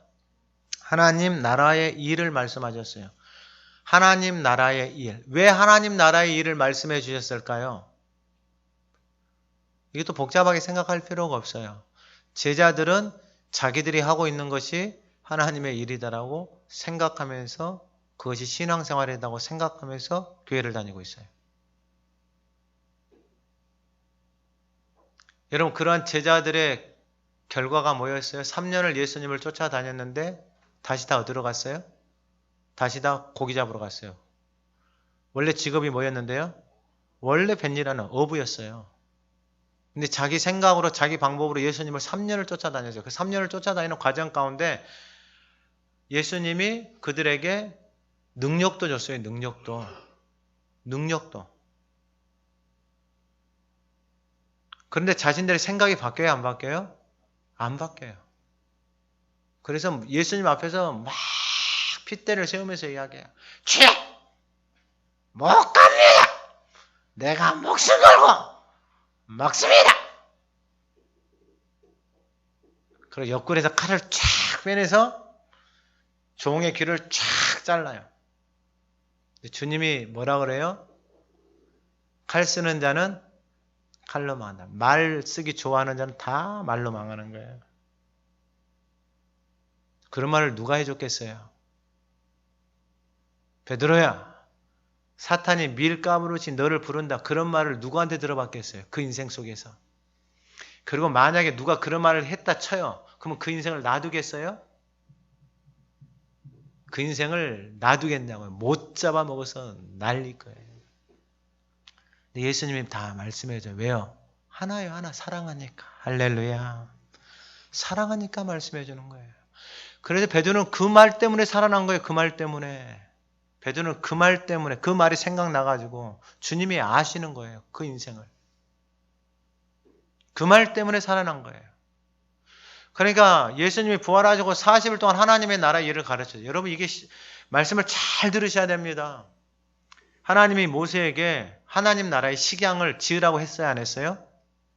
Speaker 1: 하나님 나라의 일을 말씀하셨어요. 하나님 나라의 일. 왜 하나님 나라의 일을 말씀해 주셨을까요? 이것도 복잡하게 생각할 필요가 없어요. 제자들은 자기들이 하고 있는 것이 하나님의 일이다라고 생각하면서 그것이 신앙생활이라고 생각하면서 교회를 다니고 있어요. 여러분, 그러한 제자들의 결과가 뭐였어요? 3년을 예수님을 쫓아다녔는데 다시 다 어디로 갔어요? 다시 다 고기 잡으러 갔어요. 원래 직업이 뭐였는데요? 원래 벤일하는 어부였어요. 근데 자기 생각으로 자기 방법으로 예수님을 3년을 쫓아다녔어요. 그 3년을 쫓아다니는 과정 가운데 예수님이 그들에게 능력도 줬어요. 능력도. 그런데 자신들의 생각이 바뀌어요? 안 바뀌어요? 안 바뀌어요. 그래서 예수님 앞에서 막 핏대를 세우면서 이야기해요. 취해! 못 갑니다! 내가 목숨 걸고 먹습니다! 그리고 옆구리에서 칼을 쫙 빼내서 종의 귀를 쫙 잘라요. 주님이 뭐라 그래요? 칼 쓰는 자는 칼로 망한다. 말 쓰기 좋아하는 자는 다 말로 망하는 거예요. 그런 말을 누가 해줬겠어요? 베드로야, 사탄이 밀가부르치 너를 부른다. 그런 말을 누구한테 들어봤겠어요? 그 인생 속에서. 그리고 만약에 누가 그런 말을 했다 쳐요. 그러면 그 인생을 놔두겠어요? 그 인생을 놔두겠냐고요. 못 잡아먹어서 날릴 거예요. 근데 예수님이 다 말씀해줘요. 왜요? 하나요, 하나. 사랑하니까. 할렐루야. 사랑하니까 말씀해주는 거예요. 그래서 베드로는 그 말 때문에 살아난 거예요. 그 말 때문에. 베드로는 그 말 때문에, 그 말이 생각나가지고 주님이 아시는 거예요. 그 인생을. 그 말 때문에 살아난 거예요. 그러니까 예수님이 부활하시고 40일 동안 하나님의 나라 일을 가르쳐요. 여러분, 이게 말씀을 잘 들으셔야 됩니다. 하나님이 모세에게 하나님 나라의 식양을 지으라고 했어요? 안 했어요?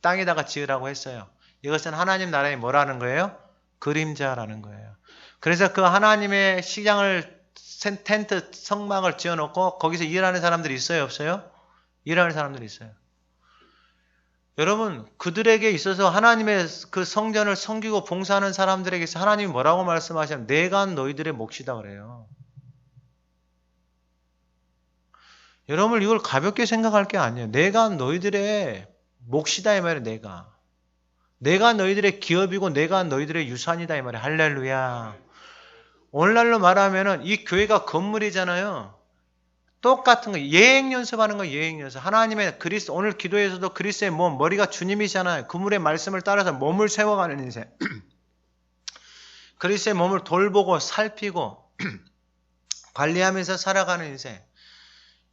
Speaker 1: 땅에다가 지으라고 했어요. 이것은 하나님 나라의 뭐라는 거예요? 그림자라는 거예요. 그래서 그 하나님의 식양을 텐트, 성막을 지어놓고 거기서 일하는 사람들이 있어요? 없어요? 일하는 사람들이 있어요. 여러분, 그들에게 있어서 하나님의 그 성전을 섬기고 봉사하는 사람들에게 하나님이 뭐라고 말씀하시냐면 내가 너희들의 몫이다 그래요. 여러분, 이걸 가볍게 생각할 게 아니에요. 내가 너희들의 몫이다 이 말이에요. 내가 너희들의 기업이고 내가 너희들의 유산이다 이 말이에요. 할렐루야. 오늘날로 말하면은 이 교회가 건물이잖아요. 똑같은 거, 예행 연습하는 거, 예행 연습. 하나님의 그리스도, 오늘 기도에서도 그리스도의 몸, 머리가 주님이잖아요. 그물의 말씀을 따라서 몸을 세워가는 인생. 그리스도의 몸을 돌보고 살피고 관리하면서 살아가는 인생.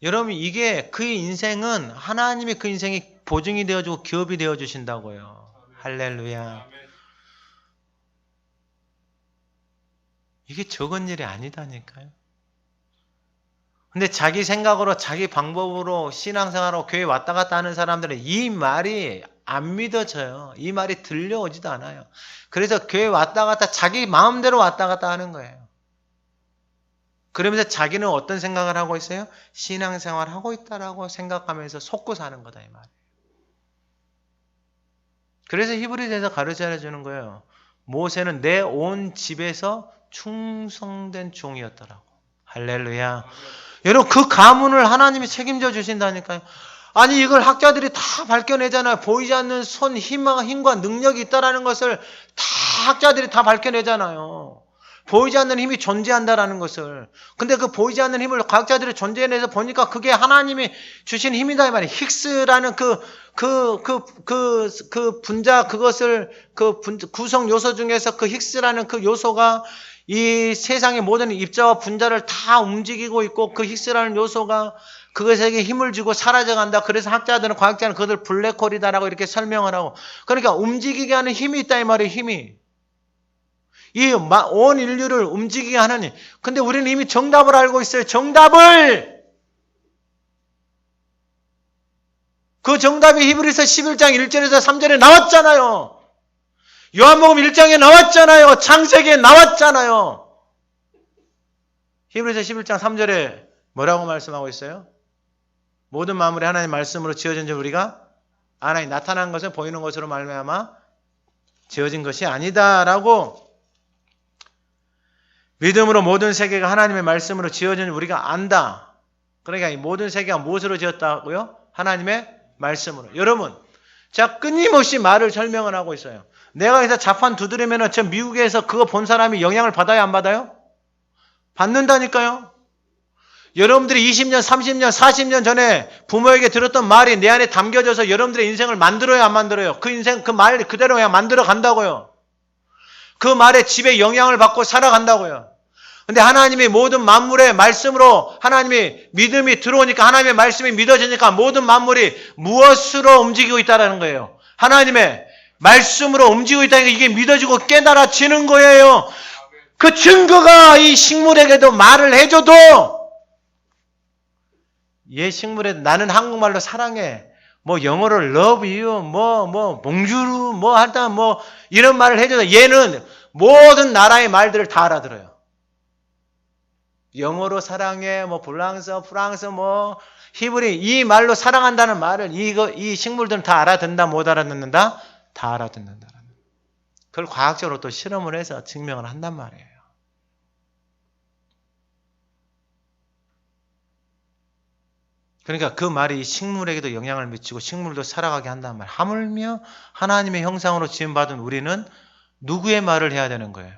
Speaker 1: 여러분, 이게 그 인생은 하나님이 그 인생이 보증이 되어주고 기업이 되어주신다고요. 할렐루야. 이게 적은 일이 아니다니까요. 근데 자기 생각으로 자기 방법으로 신앙생활하고 교회 왔다 갔다 하는 사람들은 이 말이 안 믿어져요. 이 말이 들려오지도 않아요. 그래서 교회 왔다 갔다 자기 마음대로 왔다 갔다 하는 거예요. 그러면서 자기는 어떤 생각을 하고 있어요? 신앙생활을 하고 있다라고 생각하면서 속고 사는 거다 이 말이에요. 그래서 히브리서에서 가르쳐 주는 거예요. 모세는 내 온 집에서 충성된 종이었더라고. 할렐루야. 여러분, 그 가문을 하나님이 책임져 주신다니까요. 아니, 이걸 학자들이 다 밝혀내잖아요. 보이지 않는 손, 힘과 능력이 있다라는 것을 다 학자들이 다 밝혀내잖아요. 보이지 않는 힘이 존재한다라는 것을. 근데 그 보이지 않는 힘을 과학자들이 존재해내서 보니까 그게 하나님이 주신 힘이다 이 말이에요. 힉스라는 분자, 그것을 구성 요소 중에서 그 힉스라는 그 요소가 이 세상의 모든 입자와 분자를 다 움직이고 있고, 그 힉스라는 요소가 그것에게 힘을 주고 사라져간다. 그래서 학자들은, 과학자는 그것을 블랙홀이다라고 이렇게 설명을 하고. 그러니까 움직이게 하는 힘이 있다 이 말이에요. 힘이. 이 온 인류를 움직이게 하는 힘. 근데 우리는 이미 정답을 알고 있어요. 정답을! 그 정답이 히브리서 11장 1절에서 3절에 나왔잖아요. 요한복음 1장에 나왔잖아요. 창세기에 나왔잖아요. 히브리서 11장 3절에 뭐라고 말씀하고 있어요? 모든 만물이 하나님의 말씀으로 지어진 줄 우리가 하나님 나타난 것은 보이는 것으로 말미암아 지어진 것이 아니다라고. 믿음으로 모든 세계가 하나님의 말씀으로 지어진 줄 우리가 안다. 그러니까 이 모든 세계가 무엇으로 지었다고요? 하나님의 말씀으로. 여러분, 제가 끊임없이 말을 설명을 하고 있어요. 내가 여기서 자판 두드리면 저 미국에서 그거 본 사람이 영향을 받아요, 안 받아요? 받는다니까요. 여러분들이 20년, 30년, 40년 전에 부모에게 들었던 말이 내 안에 담겨져서 여러분들의 인생을 만들어요, 안 만들어요? 그 인생, 그 말 그대로 그냥 만들어 간다고요. 그 말에 집에 영향을 받고 살아간다고요. 근데 하나님이 모든 만물의 말씀으로 하나님이 믿음이 들어오니까, 하나님의 말씀이 믿어지니까 모든 만물이 무엇으로 움직이고 있다는 거예요? 하나님의 말씀으로 움직이고 있다는 게, 이게 믿어지고 깨달아지는 거예요. 그 증거가 이 식물에게도 말을 해줘도, 얘 식물에 나는 한국말로 사랑해, 뭐 영어로 love you, 봉주루, 하여튼 이런 말을 해줘도 얘는 모든 나라의 말들을 다 알아들어요. 영어로 사랑해, 프랑스, 히브리, 이 말로 사랑한다는 말을 이 식물들은 다 알아듣는다, 못 알아듣는다? 다 알아듣는다. 그걸 과학적으로 또 실험을 해서 증명을 한단 말이에요. 그러니까 그 말이 이 식물에게도 영향을 미치고 식물도 살아가게 한단 말이에요. 하물며 하나님의 형상으로 지음받은 우리는 누구의 말을 해야 되는 거예요?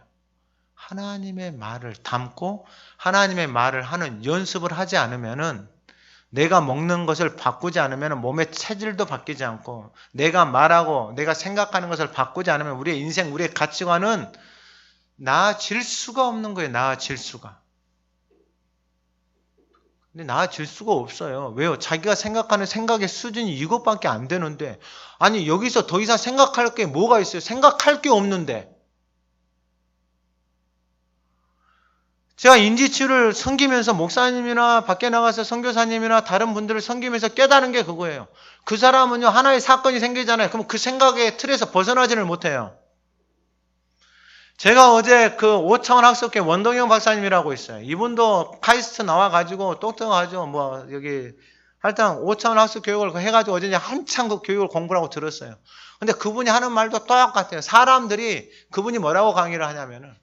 Speaker 1: 하나님의 말을 담고 하나님의 말을 하는 연습을 하지 않으면은, 내가 먹는 것을 바꾸지 않으면 몸의 체질도 바뀌지 않고, 내가 말하고 내가 생각하는 것을 바꾸지 않으면 우리의 인생, 우리의 가치관은 나아질 수가 없는 거예요. 나아질 수가. 근데 나아질 수가 없어요. 왜요? 자기가 생각하는 생각의 수준이 이것밖에 안 되는데, 아니 여기서 더 이상 생각할 게 뭐가 있어요? 생각할 게 없는데. 제가 인지치유를 섬기면서 목사님이나 밖에 나가서 선교사님이나 다른 분들을 섬기면서 깨달은 게 그거예요. 그 사람은요, 하나의 사건이 생기잖아요. 그럼 그 생각의 틀에서 벗어나지를 못해요. 제가 어제 그 오창원 학습회 원동영 박사님이라고 있어요. 이분도 카이스트 나와가지고 똑똑하죠. 여기 하여튼 오창원 학습 교육을 해가지고 어제 한참 그 교육을 공부하고 들었어요. 근데 그분이 하는 말도 똑같아요. 사람들이, 그분이 뭐라고 강의를 하냐면은,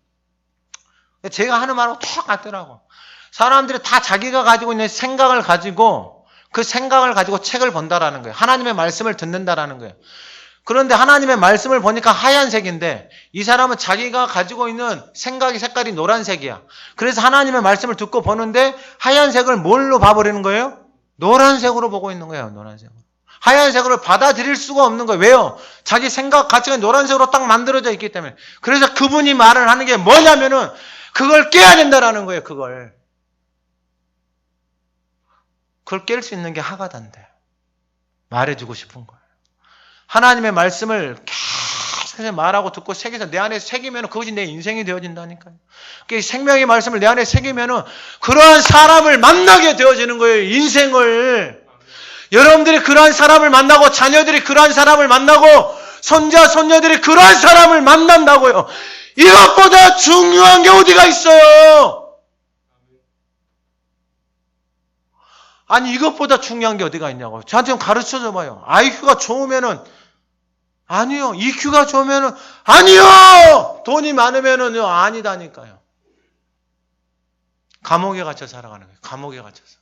Speaker 1: 제가 하는 말하고 똑같더라고. 사람들이 다 자기가 가지고 있는 생각을 가지고, 그 생각을 가지고 책을 본다라는 거예요. 하나님의 말씀을 듣는다라는 거예요. 그런데 하나님의 말씀을 보니까 하얀색인데, 이 사람은 자기가 가지고 있는 생각의 색깔이 노란색이야. 그래서 하나님의 말씀을 듣고 보는데 하얀색을 뭘로 봐버리는 거예요? 노란색으로 보고 있는 거예요. 노란색으로. 하얀색으로 받아들일 수가 없는 거예요. 왜요? 자기 생각 가치가 노란색으로 딱 만들어져 있기 때문에. 그래서 그분이 말을 하는 게 뭐냐면은, 그걸 깨야 된다라는 거예요. 그걸 깰 수 있는 게 하가단데, 말해주고 싶은 거예요. 하나님의 말씀을 계속 말하고 듣고 새겨서 내 안에 새기면 그것이 내 인생이 되어진다니까요. 그 생명의 말씀을 내 안에 새기면 그러한 사람을 만나게 되어지는 거예요. 인생을. 여러분들이 그러한 사람을 만나고, 자녀들이 그러한 사람을 만나고, 손자 손녀들이 그러한 사람을 만난다고요. 이것보다 중요한 게 어디가 있어요? 아니 이것보다 중요한 게 어디가 있냐고. 저한테 좀 가르쳐 줘봐요. IQ가 좋으면은 아니요. EQ가 좋으면은 아니요. 돈이 많으면은요 아니다니까요. 감옥에 갇혀 살아가는 거예요. 감옥에 갇혀서.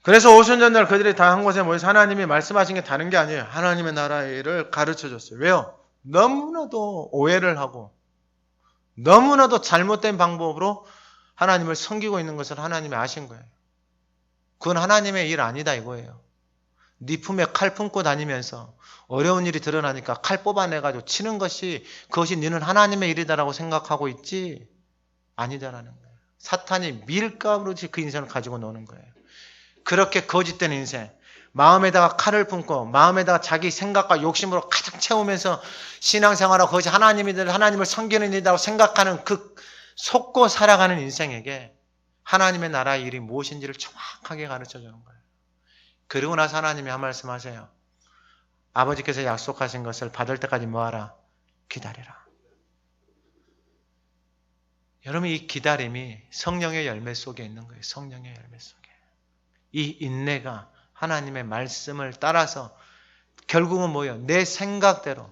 Speaker 1: 그래서 오순절날 그들이 다 한 곳에 모여서 하나님이 말씀하신 게 다른 게 아니에요. 하나님의 나라의 일을 가르쳐줬어요. 왜요? 너무나도 오해를 하고 너무나도 잘못된 방법으로 하나님을 섬기고 있는 것을 하나님이 아신 거예요. 그건 하나님의 일 아니다 이거예요. 네 품에 칼 품고 다니면서 어려운 일이 드러나니까 칼 뽑아내가지고 치는 것이 그것이 너는 하나님의 일이다라고 생각하고 있지 아니다라는 거예요. 사탄이 밀가루로 그 인생을 가지고 노는 거예요. 그렇게 거짓된 인생, 마음에다가 칼을 품고 마음에다가 자기 생각과 욕심으로 가득 채우면서 신앙생활하고 그것이 하나님을 섬기는 일이라고 생각하는 그 속고 살아가는 인생에게 하나님의 나라의 일이 무엇인지를 정확하게 가르쳐주는 거예요. 그리고 나서 하나님이 한 말씀 하세요. 아버지께서 약속하신 것을 받을 때까지 뭐하라? 기다리라. 여러분 이 기다림이 성령의 열매 속에 있는 거예요. 성령의 열매 속에. 이 인내가 하나님의 말씀을 따라서 결국은 뭐예요? 내 생각대로.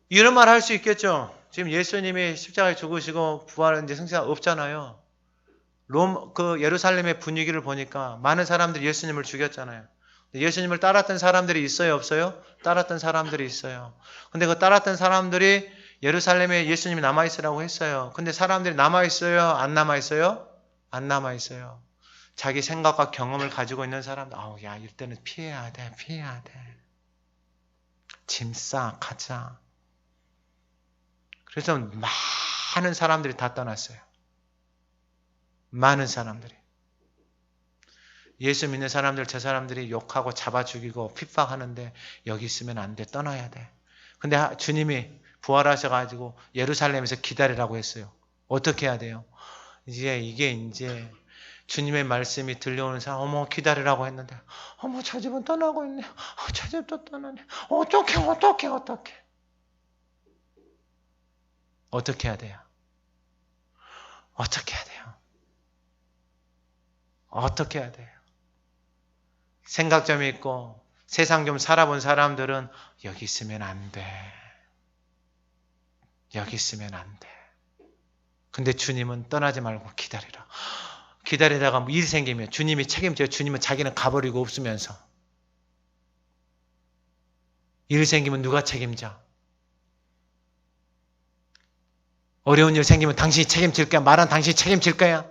Speaker 1: 이런 말 할 수 있겠죠. 지금 예수님이 십자가에 죽으시고 부활한 이제 승리가 없잖아요. 예루살렘의 분위기를 보니까 많은 사람들이 예수님을 죽였잖아요. 예수님을 따랐던 사람들이 있어요, 없어요? 따랐던 사람들이 있어요. 근데 그 따랐던 사람들이 예루살렘에 예수님이 남아있으라고 했어요. 근데 사람들이 남아있어요? 안 남아있어요? 안 남아있어요. 자기 생각과 경험을 가지고 있는 사람들, 야, 이때는 피해야 돼. 짐 싸, 가자. 그래서 많은 사람들이 다 떠났어요. 많은 사람들이. 예수 믿는 사람들, 저 사람들이 욕하고 잡아 죽이고 핍박하는데 여기 있으면 안 돼. 떠나야 돼. 근데 주님이 부활하셔가지고 예루살렘에서 기다리라고 했어요. 어떻게 해야 돼요? 이제 주님의 말씀이 들려오는 사람, 어머 기다리라고 했는데 어머 저 집은 떠나고 있네. 저 집 또 떠나네. 어떡해. 어떻게 해야 돼요? 어떻게 해야 돼요? 생각점이 있고 세상 좀 살아본 사람들은 여기 있으면 안 돼. 근데 주님은 떠나지 말고 기다리라. 기다리다가 일 생기면 주님이 책임져요. 주님은 자기는 가버리고 없으면서. 일 생기면 누가 책임져? 어려운 일 생기면 당신이 책임질 거야? 말한 당신이 책임질 거야?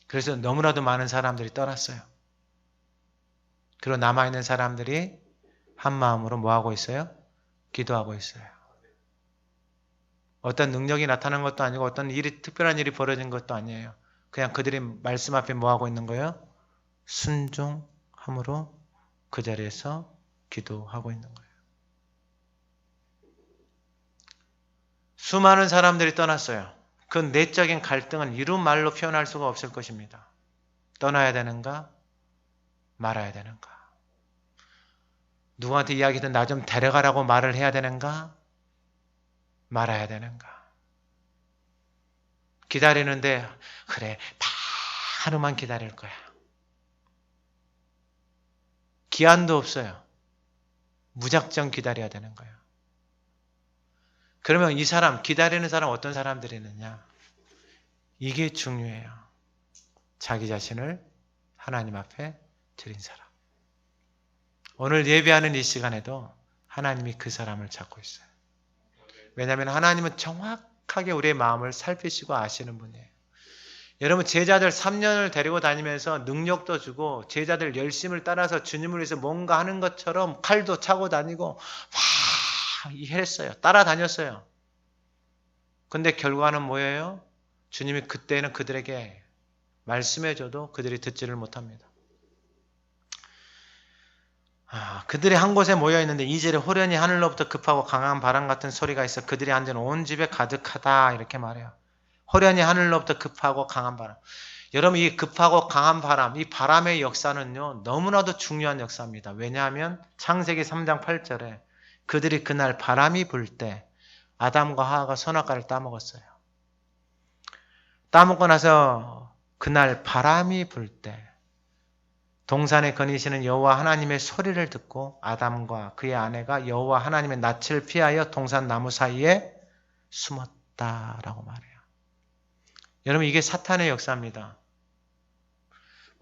Speaker 1: 그래서 너무나도 많은 사람들이 떠났어요. 그리고 남아있는 사람들이 한 마음으로 뭐하고 있어요? 기도하고 있어요. 어떤 능력이 나타난 것도 아니고 어떤 특별한 일이 벌어진 것도 아니에요. 그냥 그들이 말씀 앞에 뭐하고 있는 거예요? 순종함으로 그 자리에서 기도하고 있는 거예요. 수많은 사람들이 떠났어요. 그 내적인 갈등은 이루 말로 표현할 수가 없을 것입니다. 떠나야 되는가? 말아야 되는가? 누구한테 이야기든 나 좀 데려가라고 말을 해야 되는가? 말아야 되는가? 기다리는데 그래 하루만 기다릴 거야. 기한도 없어요. 무작정 기다려야 되는 거예요. 그러면 이 사람, 기다리는 사람 어떤 사람들이 있느냐? 이게 중요해요. 자기 자신을 하나님 앞에 드린 사람. 오늘 예배하는 이 시간에도 하나님이 그 사람을 찾고 있어요. 왜냐하면 하나님은 정확하게 우리의 마음을 살피시고 아시는 분이에요. 여러분 제자들 3년을 데리고 다니면서 능력도 주고 제자들 열심을 따라서 주님을 위해서 뭔가 하는 것처럼 칼도 차고 다니고 막 했어요. 따라다녔어요. 근데 결과는 뭐예요? 주님이 그때는 그들에게 말씀해줘도 그들이 듣지를 못합니다. 그들이 한 곳에 모여있는데 2절에 호련히 하늘로부터 급하고 강한 바람 같은 소리가 있어 그들이 앉은 온 집에 가득하다 이렇게 말해요. 호련히 하늘로부터 급하고 강한 바람. 여러분 이 급하고 강한 바람, 이 바람의 역사는요 너무나도 중요한 역사입니다. 왜냐하면 창세기 3장 8절에 그들이 그날 바람이 불 때 아담과 하와가 선악과를 따먹었어요. 따먹고 나서 그날 바람이 불 때 동산에 거니시는 여호와 하나님의 소리를 듣고 아담과 그의 아내가 여호와 하나님의 낯을 피하여 동산 나무 사이에 숨었다라고 말해요. 여러분 이게 사탄의 역사입니다.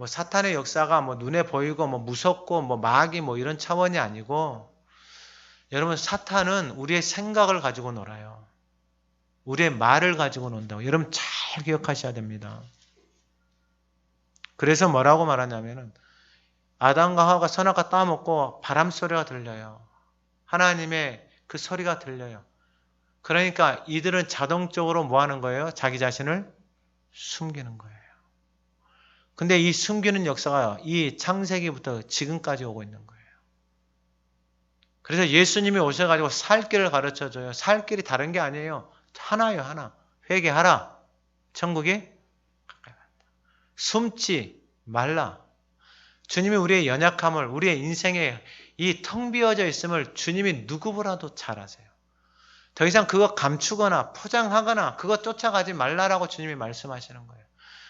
Speaker 1: 뭐 사탄의 역사가 뭐 눈에 보이고 뭐 무섭고 뭐 마귀 뭐 이런 차원이 아니고, 여러분 사탄은 우리의 생각을 가지고 놀아요. 우리의 말을 가지고 논다고. 여러분 잘 기억하셔야 됩니다. 그래서 뭐라고 말하냐면은, 아담과 하와가 선악과 따먹고 바람 소리가 들려요. 하나님의 그 소리가 들려요. 그러니까 이들은 자동적으로 뭐 하는 거예요? 자기 자신을 숨기는 거예요. 근데 이 숨기는 역사가 이 창세기부터 지금까지 오고 있는 거예요. 그래서 예수님이 오셔가지고 살 길을 가르쳐줘요. 살 길이 다른 게 아니에요. 하나예요, 하나. 회개하라. 천국이 가까이 왔다. 숨지 말라. 주님이 우리의 연약함을, 우리의 인생에 이 텅 비어져 있음을 주님이 누구보다도 잘 아세요. 더 이상 그거 감추거나 포장하거나 그거 쫓아가지 말라라고 주님이 말씀하시는 거예요.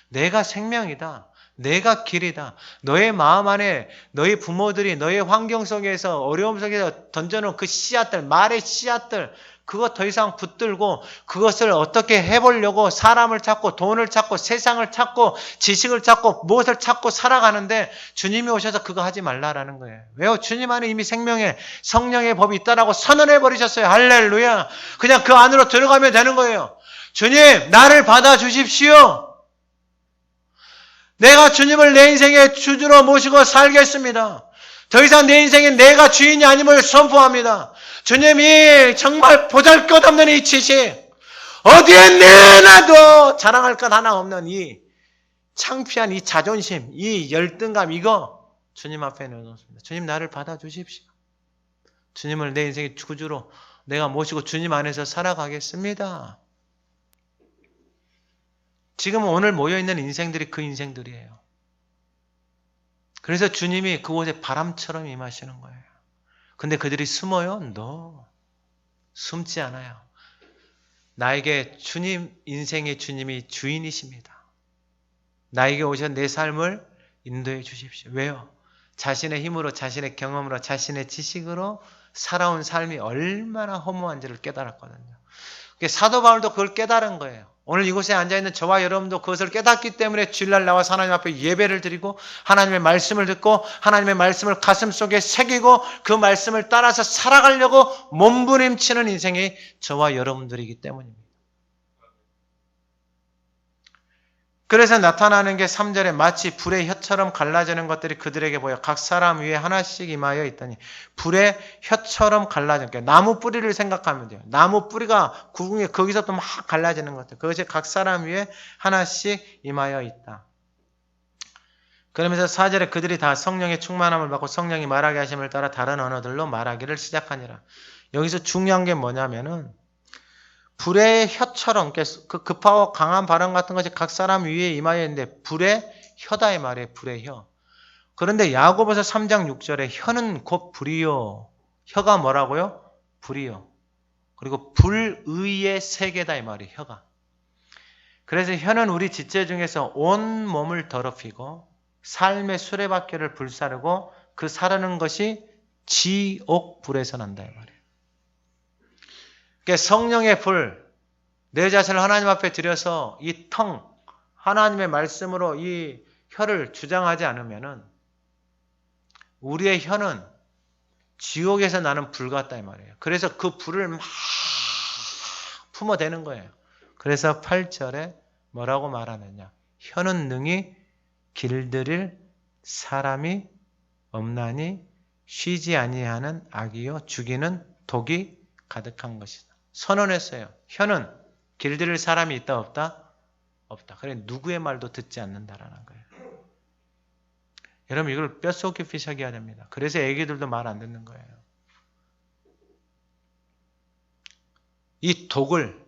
Speaker 1: 내가 생명이다. 내가 길이다. 너의 마음 안에 너희 부모들이 너의 환경 속에서 어려움 속에서 던져놓은 그 씨앗들, 말의 씨앗들, 그거 더 이상 붙들고 그것을 어떻게 해보려고 사람을 찾고 돈을 찾고 세상을 찾고 지식을 찾고 무엇을 찾고 살아가는데, 주님이 오셔서 그거 하지 말라라는 거예요. 왜요? 주님 안에 이미 생명의 성령의 법이 있다라고 선언해 버리셨어요. 할렐루야. 그냥 그 안으로 들어가면 되는 거예요. 주님, 나를 받아주십시오. 내가 주님을 내 인생의 주주로 모시고 살겠습니다. 더 이상 내 인생에 내가 주인이 아님을 선포합니다. 주님이 정말 보잘것없는 이 지식, 어디에 내놔도 자랑할 것 하나 없는 이 창피한 이 자존심, 이 열등감, 이거 주님 앞에 내놓습니다. 주님, 나를 받아주십시오. 주님을 내 인생의 주주로 내가 모시고 주님 안에서 살아가겠습니다. 지금 오늘 모여있는 인생들이 그 인생들이에요. 그래서 주님이 그곳에 바람처럼 임하시는 거예요. 근데 그들이 숨어요? No. 숨지 않아요. 나에게 주님, 인생의 주님이 주인이십니다. 나에게 오셔 내 삶을 인도해 주십시오. 왜요? 자신의 힘으로, 자신의 경험으로, 자신의 지식으로 살아온 삶이 얼마나 허무한지를 깨달았거든요. 사도 바울도 그걸 깨달은 거예요. 오늘 이곳에 앉아있는 저와 여러분도 그것을 깨닫기 때문에 주일날 나와서 하나님 앞에 예배를 드리고 하나님의 말씀을 듣고 하나님의 말씀을 가슴속에 새기고 그 말씀을 따라서 살아가려고 몸부림치는 인생이 저와 여러분들이기 때문입니다. 그래서 나타나는 게 3절에 마치 불의 혀처럼 갈라지는 것들이 그들에게 보여 각 사람 위에 하나씩 임하여 있더니, 불의 혀처럼 갈라지는 게 나무 뿌리를 생각하면 돼요. 나무 뿌리가 구궁에 거기서 또 막 갈라지는 것들, 그것이 각 사람 위에 하나씩 임하여 있다. 그러면서 4절에 그들이 다 성령의 충만함을 받고 성령이 말하게 하심을 따라 다른 언어들로 말하기를 시작하니라. 여기서 중요한 게 뭐냐면은 불의 혀처럼, 그 급하고 강한 발언 같은 것이 각 사람 위에 임하여 있는데 불의 혀다 이 말이에요. 불의 혀. 그런데 야고보서 3장 6절에 혀는 곧 불이요. 혀가 뭐라고요? 불이요. 그리고 불의의 세계다 이 말이에요. 혀가. 그래서 혀는 우리 지체 중에서 온 몸을 더럽히고 삶의 수레바퀴를 불사르고 그 사르는 것이 지옥불에서 난다 이 말이에요. 그러니까 성령의 불, 내 자신을 하나님 앞에 들여서 이 텅, 하나님의 말씀으로 이 혀를 주장하지 않으면은 우리의 혀는 지옥에서 나는 불 같다 이 말이에요. 그래서 그 불을 막 품어대는 거예요. 그래서 8절에 뭐라고 말하느냐. 혀는 능히 길들일 사람이 없나니 쉬지 아니하는 악이요 죽이는 독이 가득한 것이다. 선언했어요. 혀는 길들일 사람이 있다 없다? 없다. 그래 누구의 말도 듣지 않는다라는 거예요. 여러분 이걸 뼛속 깊이 새겨야 됩니다. 그래서 애기들도 말 안 듣는 거예요. 이 독을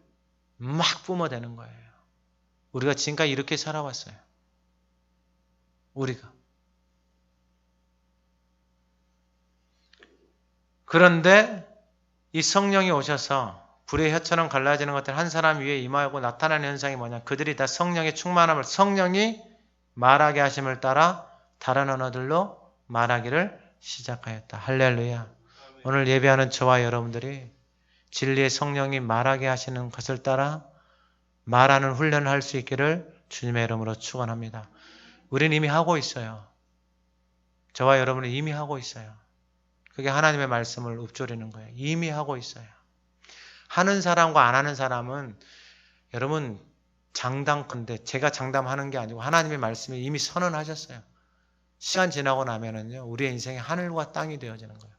Speaker 1: 막 뿜어대는 거예요. 우리가 지금까지 이렇게 살아왔어요. 우리가. 그런데 이 성령이 오셔서 불의 혀처럼 갈라지는 것들 한 사람 위에 임하고 나타나는 현상이 뭐냐. 그들이 다 성령의 충만함을, 성령이 말하게 하심을 따라 다른 언어들로 말하기를 시작하였다. 할렐루야. 오늘 예배하는 저와 여러분들이 진리의 성령이 말하게 하시는 것을 따라 말하는 훈련을 할 수 있기를 주님의 이름으로 축원합니다. 우리는 이미 하고 있어요. 저와 여러분은 이미 하고 있어요. 그게 하나님의 말씀을 읊조리는 거예요. 이미 하고 있어요. 하는 사람과 안 하는 사람은 여러분 장담컨대 제가 장담하는 게 아니고 하나님의 말씀이 이미 선언하셨어요. 시간 지나고 나면은요, 우리의 인생이 하늘과 땅이 되어지는 거예요.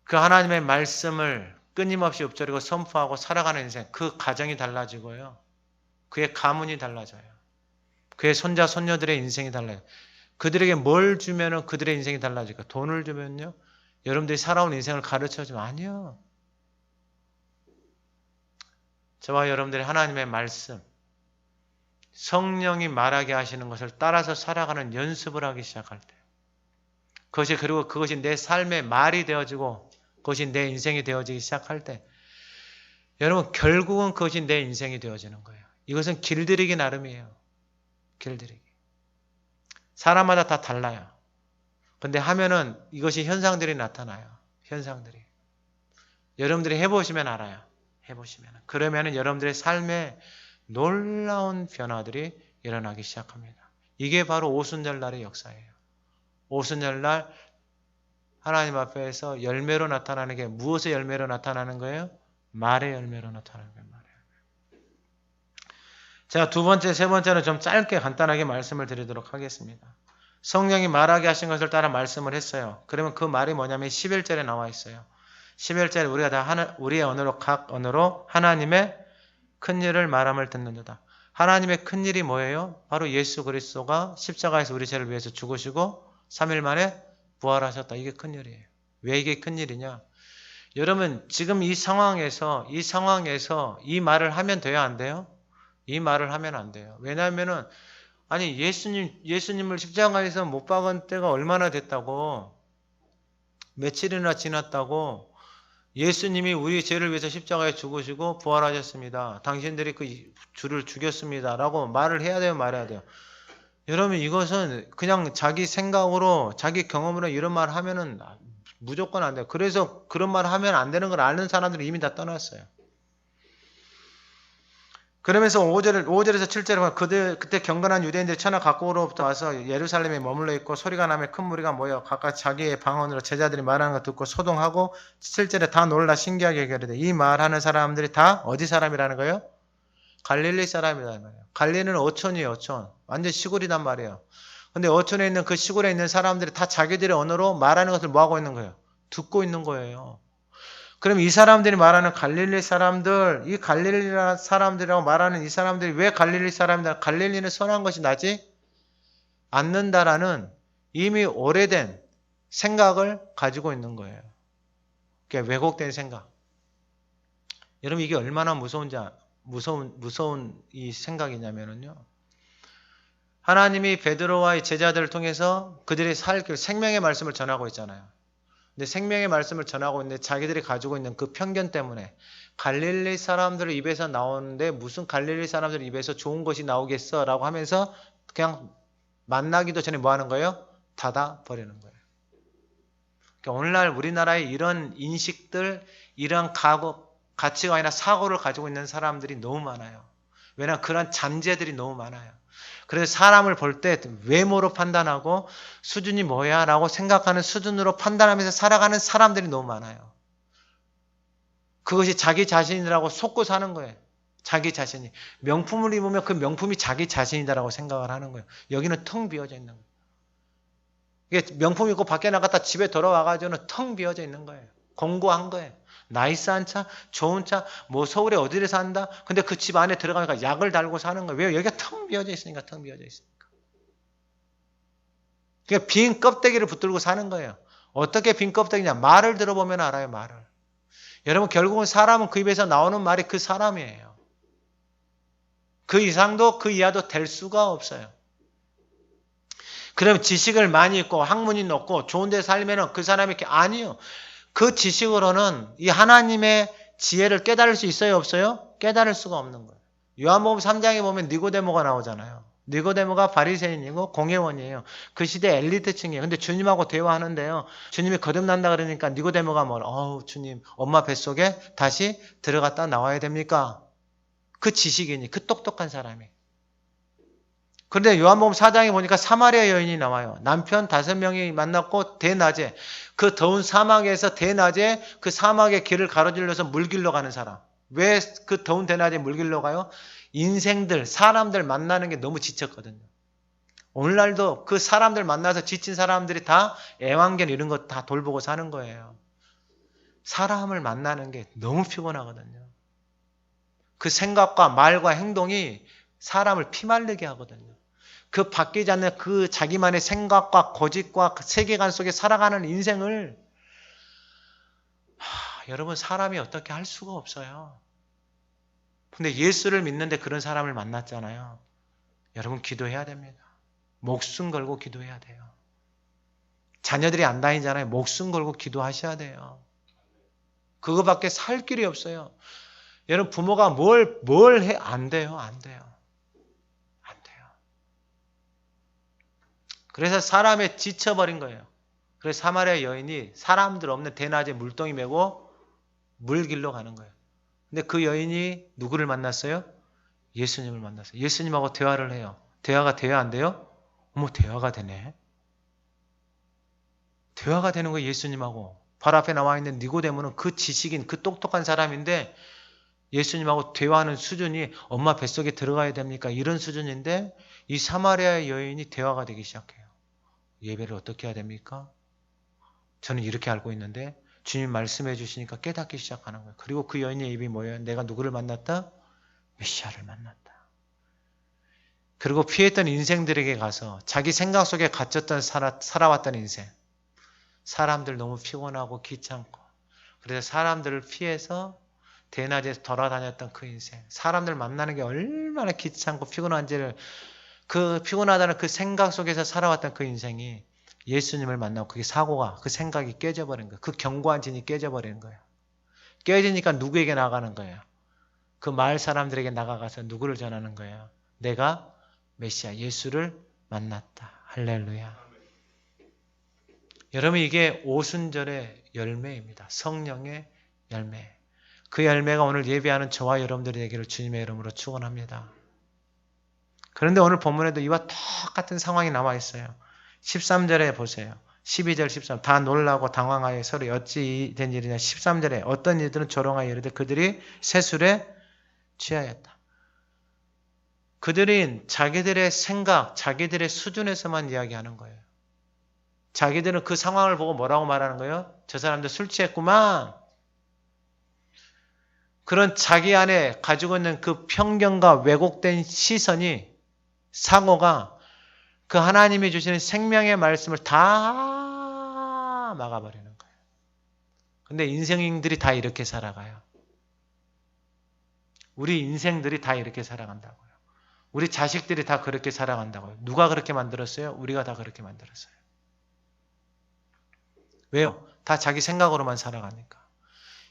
Speaker 1: 그 하나님의 말씀을 끊임없이 읊조리고 선포하고 살아가는 인생, 그 가정이 달라지고요. 그의 가문이 달라져요. 그의 손자, 손녀들의 인생이 달라요. 그들에게 뭘 주면은 그들의 인생이 달라질까? 돈을 주면요, 여러분들이 살아온 인생을 가르쳐주면 아니요. 저와 여러분들이 하나님의 말씀, 성령이 말하게 하시는 것을 따라서 살아가는 연습을 하기 시작할 때, 그리고 그것이 내 삶의 말이 되어지고 그것이 내 인생이 되어지기 시작할 때, 여러분 결국은 그것이 내 인생이 되어지는 거예요. 이것은 길들이기 나름이에요. 길들이기. 사람마다 다 달라요. 근데 하면은 이것이 현상들이 나타나요. 현상들이. 여러분들이 해보시면 알아요. 해보시면. 그러면은 여러분들의 삶에 놀라운 변화들이 일어나기 시작합니다. 이게 바로 오순절날의 역사예요. 오순절날 하나님 앞에서 열매로 나타나는 게 무엇의 열매로 나타나는 거예요? 말의 열매로 나타나는 거예요. 말의 열매. 제가 두 번째, 세 번째는 좀 짧게 간단하게 말씀을 드리도록 하겠습니다. 성령이 말하게 하신 것을 따라 말씀을 했어요. 그러면 그 말이 뭐냐면 11절에 나와 있어요. 11절에 우리가 다 우리의 언어로 각 언어로 하나님의 큰 일을 말함을 듣는도다. 하나님의 큰 일이 뭐예요? 바로 예수 그리스도가 십자가에서 우리 죄를 위해서 죽으시고 3일 만에 부활하셨다. 이게 큰 일이에요. 왜 이게 큰 일이냐? 여러분 지금 이 상황에서 이 말을 하면 돼요? 안 돼요? 이 말을 하면 안 돼요. 왜냐하면은 아니 예수님을 십자가에서 못 박은 때가 얼마나 됐다고, 며칠이나 지났다고, 예수님이 우리 죄를 위해서 십자가에 죽으시고 부활하셨습니다. 당신들이 그 주를 죽였습니다. 라고 말을 해야 돼요? 말해야 돼요? 여러분 이것은 그냥 자기 생각으로 자기 경험으로 이런 말 하면은 무조건 안 돼요. 그래서 그런 말 하면 안 되는 걸 아는 사람들이 이미 다 떠났어요. 그러면서 5절에서 7절에 보면 그때 경건한 유대인들이 천하 각국으로부터 와서 예루살렘에 머물러 있고 소리가 나며 큰 무리가 모여 각각 자기의 방언으로 제자들이 말하는 거 듣고 소동하고 7절에 다 놀라 신기하게 얘기하되 이 말하는 사람들이 다 어디 사람이라는 거예요? 갈릴리 사람이라는 거예요. 갈릴리는 어촌이에요. 어촌. 완전 시골이란 말이에요. 근데 어촌에 있는 그 시골에 있는 사람들이 다 자기들의 언어로 말하는 것을 뭐 하고 있는 거예요? 듣고 있는 거예요. 그럼 이 사람들이 말하는 갈릴리 사람들, 이 갈릴리 사람들이라고 말하는 이 사람들이 왜 갈릴리 사람이다? 갈릴리는 선한 것이 나지 않는다라는 이미 오래된 생각을 가지고 있는 거예요. 그게 왜곡된 생각. 여러분 이게 얼마나 무서운 이 생각이냐면요. 하나님이 베드로와의 제자들을 통해서 그들이 살 생명의 말씀을 전하고 있잖아요. 근데 생명의 말씀을 전하고 있는데 자기들이 가지고 있는 그 편견 때문에 갈릴리 사람들 입에서 나오는데 무슨 갈릴리 사람들 입에서 좋은 것이 나오겠어 라고 하면서 그냥 만나기도 전에 뭐 하는 거예요? 닫아버리는 거예요. 그러니까 오늘날 우리나라에 이런 인식들, 이런 가치관이나 사고를 가지고 있는 사람들이 너무 많아요. 왜냐하면 그런 잠재들이 너무 많아요. 그래서 사람을 볼 때 외모로 판단하고 수준이 뭐야 라고 생각하는 수준으로 판단하면서 살아가는 사람들이 너무 많아요. 그것이 자기 자신이라고 속고 사는 거예요. 자기 자신이. 명품을 입으면 그 명품이 자기 자신이다라고 생각을 하는 거예요. 여기는 텅 비어져 있는 거예요. 이게 명품 입고 밖에 나갔다 집에 돌아와가지고는 텅 비어져 있는 거예요. 공고한 거예요. 나이스한 차, 좋은 차, 뭐 서울에 어디를 산다? 근데 그 집 안에 들어가니까 약을 달고 사는 거예요. 왜? 여기가 텅 비어져 있으니까, 텅 비어져 있으니까. 그러니까 빈 껍데기를 붙들고 사는 거예요. 어떻게 빈 껍데기냐? 말을 들어보면 알아요, 말을. 여러분, 결국은 사람은 그 입에서 나오는 말이 그 사람이에요. 그 이상도 그 이하도 될 수가 없어요. 그러면 지식을 많이 있고 학문이 높고 좋은 데 살면은 그 사람이 아니요. 그 지식으로는 이 하나님의 지혜를 깨달을 수 있어요? 없어요? 깨달을 수가 없는 거예요. 요한복음 3장에 보면 니고데모가 나오잖아요. 니고데모가 바리새인이고 공회원이에요. 그 시대 엘리트층이에요. 근데 주님하고 대화하는데요. 주님이 거듭난다 그러니까 니고데모가 주님 엄마 뱃속에 다시 들어갔다 나와야 됩니까? 그 지식이니 그 똑똑한 사람이. 그런데 요한복음 4장에 보니까 사마리아 여인이 나와요. 남편 5명이 만났고 대낮에 그 더운 사막에서 대낮에 그 사막의 길을 가로질러서 물 길러 가는 사람. 왜 그 더운 대낮에 물 길러 가요? 인생들, 사람들 만나는 게 너무 지쳤거든요. 오늘날도 그 사람들 만나서 지친 사람들이 다 애완견 이런 거 다 돌보고 사는 거예요. 사람을 만나는 게 너무 피곤하거든요. 그 생각과 말과 행동이 사람을 피말리게 하거든요. 그 바뀌지 않는 그 자기만의 생각과 고집과 그 세계관 속에 살아가는 인생을 여러분 사람이 어떻게 할 수가 없어요. 근데 예수를 믿는데 그런 사람을 만났잖아요. 여러분 기도해야 됩니다. 목숨 걸고 기도해야 돼요. 자녀들이 안 다니잖아요. 목숨 걸고 기도하셔야 돼요. 그거밖에 살 길이 없어요. 여러분 부모가 뭘 해? 안 돼요. 안 돼요. 안 돼요. 그래서 사람에 지쳐버린 거예요. 그래서 사마리아 여인이 사람들 없는 대낮에 물동이 메고 물 길러 가는 거예요. 근데 그 여인이 누구를 만났어요? 예수님을 만났어요. 예수님하고 대화를 해요. 대화가 돼야 안 돼요? 어머, 대화가 되네. 대화가 되는 거예요, 예수님하고. 바로 앞에 나와 있는 니고데모는 그 지식인, 그 똑똑한 사람인데 예수님하고 대화하는 수준이 엄마 뱃속에 들어가야 됩니까? 이런 수준인데 이 사마리아 여인이 대화가 되기 시작해요. 예배를 어떻게 해야 됩니까? 저는 이렇게 알고 있는데 주님 말씀해 주시니까 깨닫기 시작하는 거예요. 그리고 그 여인의 입이 뭐예요? 내가 누구를 만났다? 메시아를 만났다. 그리고 피했던 인생들에게 가서 자기 생각 속에 갇혔던 살아왔던 인생. 사람들 너무 피곤하고 귀찮고 그래서 사람들을 피해서 대낮에 돌아다녔던 그 인생. 사람들 만나는 게 얼마나 귀찮고 피곤한지를 그 피곤하다는 그 생각 속에서 살아왔던 그 인생이 예수님을 만나고 그게 사고가 그 생각이 깨져버린 거예요. 그 견고한 진이 깨져버리는 거예요. 깨지니까 누구에게 나가는 거예요? 그 마을 사람들에게 나가가서 누구를 전하는 거예요? 내가 메시아 예수를 만났다. 할렐루야. 여러분 이게 오순절의 열매입니다. 성령의 열매. 그 열매가 오늘 예배하는 저와 여러분들이 되기를 주님의 이름으로 축원합니다. 그런데 오늘 본문에도 이와 똑같은 상황이 나와 있어요. 13절에 보세요. 12절 13. 다 놀라고 당황하여 서로 어찌 된 일이냐. 13절에 어떤 이들은 조롱하여 이르되 그들이 새술에 취하였다. 그들은 자기들의 생각, 자기들의 수준에서만 이야기하는 거예요. 자기들은 그 상황을 보고 뭐라고 말하는 거예요? 저 사람들 술 취했구만. 그런 자기 안에 가지고 있는 그 편견과 왜곡된 시선이, 사고가 그 하나님이 주시는 생명의 말씀을 다 막아버리는 거예요. 근데 인생들이 다 이렇게 살아가요. 우리 인생들이 다 이렇게 살아간다고요. 우리 자식들이 다 그렇게 살아간다고요. 누가 그렇게 만들었어요? 우리가 다 그렇게 만들었어요. 왜요? 다 자기 생각으로만 살아가니까.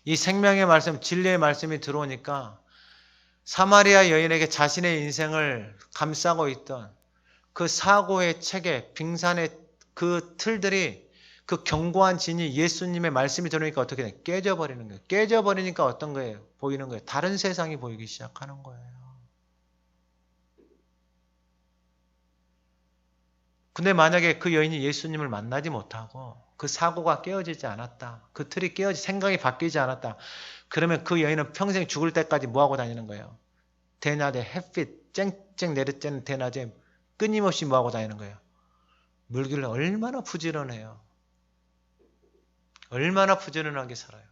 Speaker 1: 이 생명의 말씀, 진리의 말씀이 들어오니까 사마리아 여인에게 자신의 인생을 감싸고 있던 그 사고의 체계, 빙산의 그 틀들이, 그 견고한 진이 예수님의 말씀이 들어오니까 어떻게 돼? 깨져버리는 거예요. 깨져버리니까 어떤 거예요? 보이는 거예요. 다른 세상이 보이기 시작하는 거예요. 근데 만약에 그 여인이 예수님을 만나지 못하고 그 사고가 깨어지지 않았다. 그 틀이 생각이 바뀌지 않았다. 그러면 그 여인은 평생 죽을 때까지 뭐하고 다니는 거예요? 대낮에 햇빛 쨍쨍 내리쬐는 대낮에 끊임없이 뭐하고 다니는 거예요? 물길을 얼마나 부지런해요. 얼마나 부지런하게 살아요.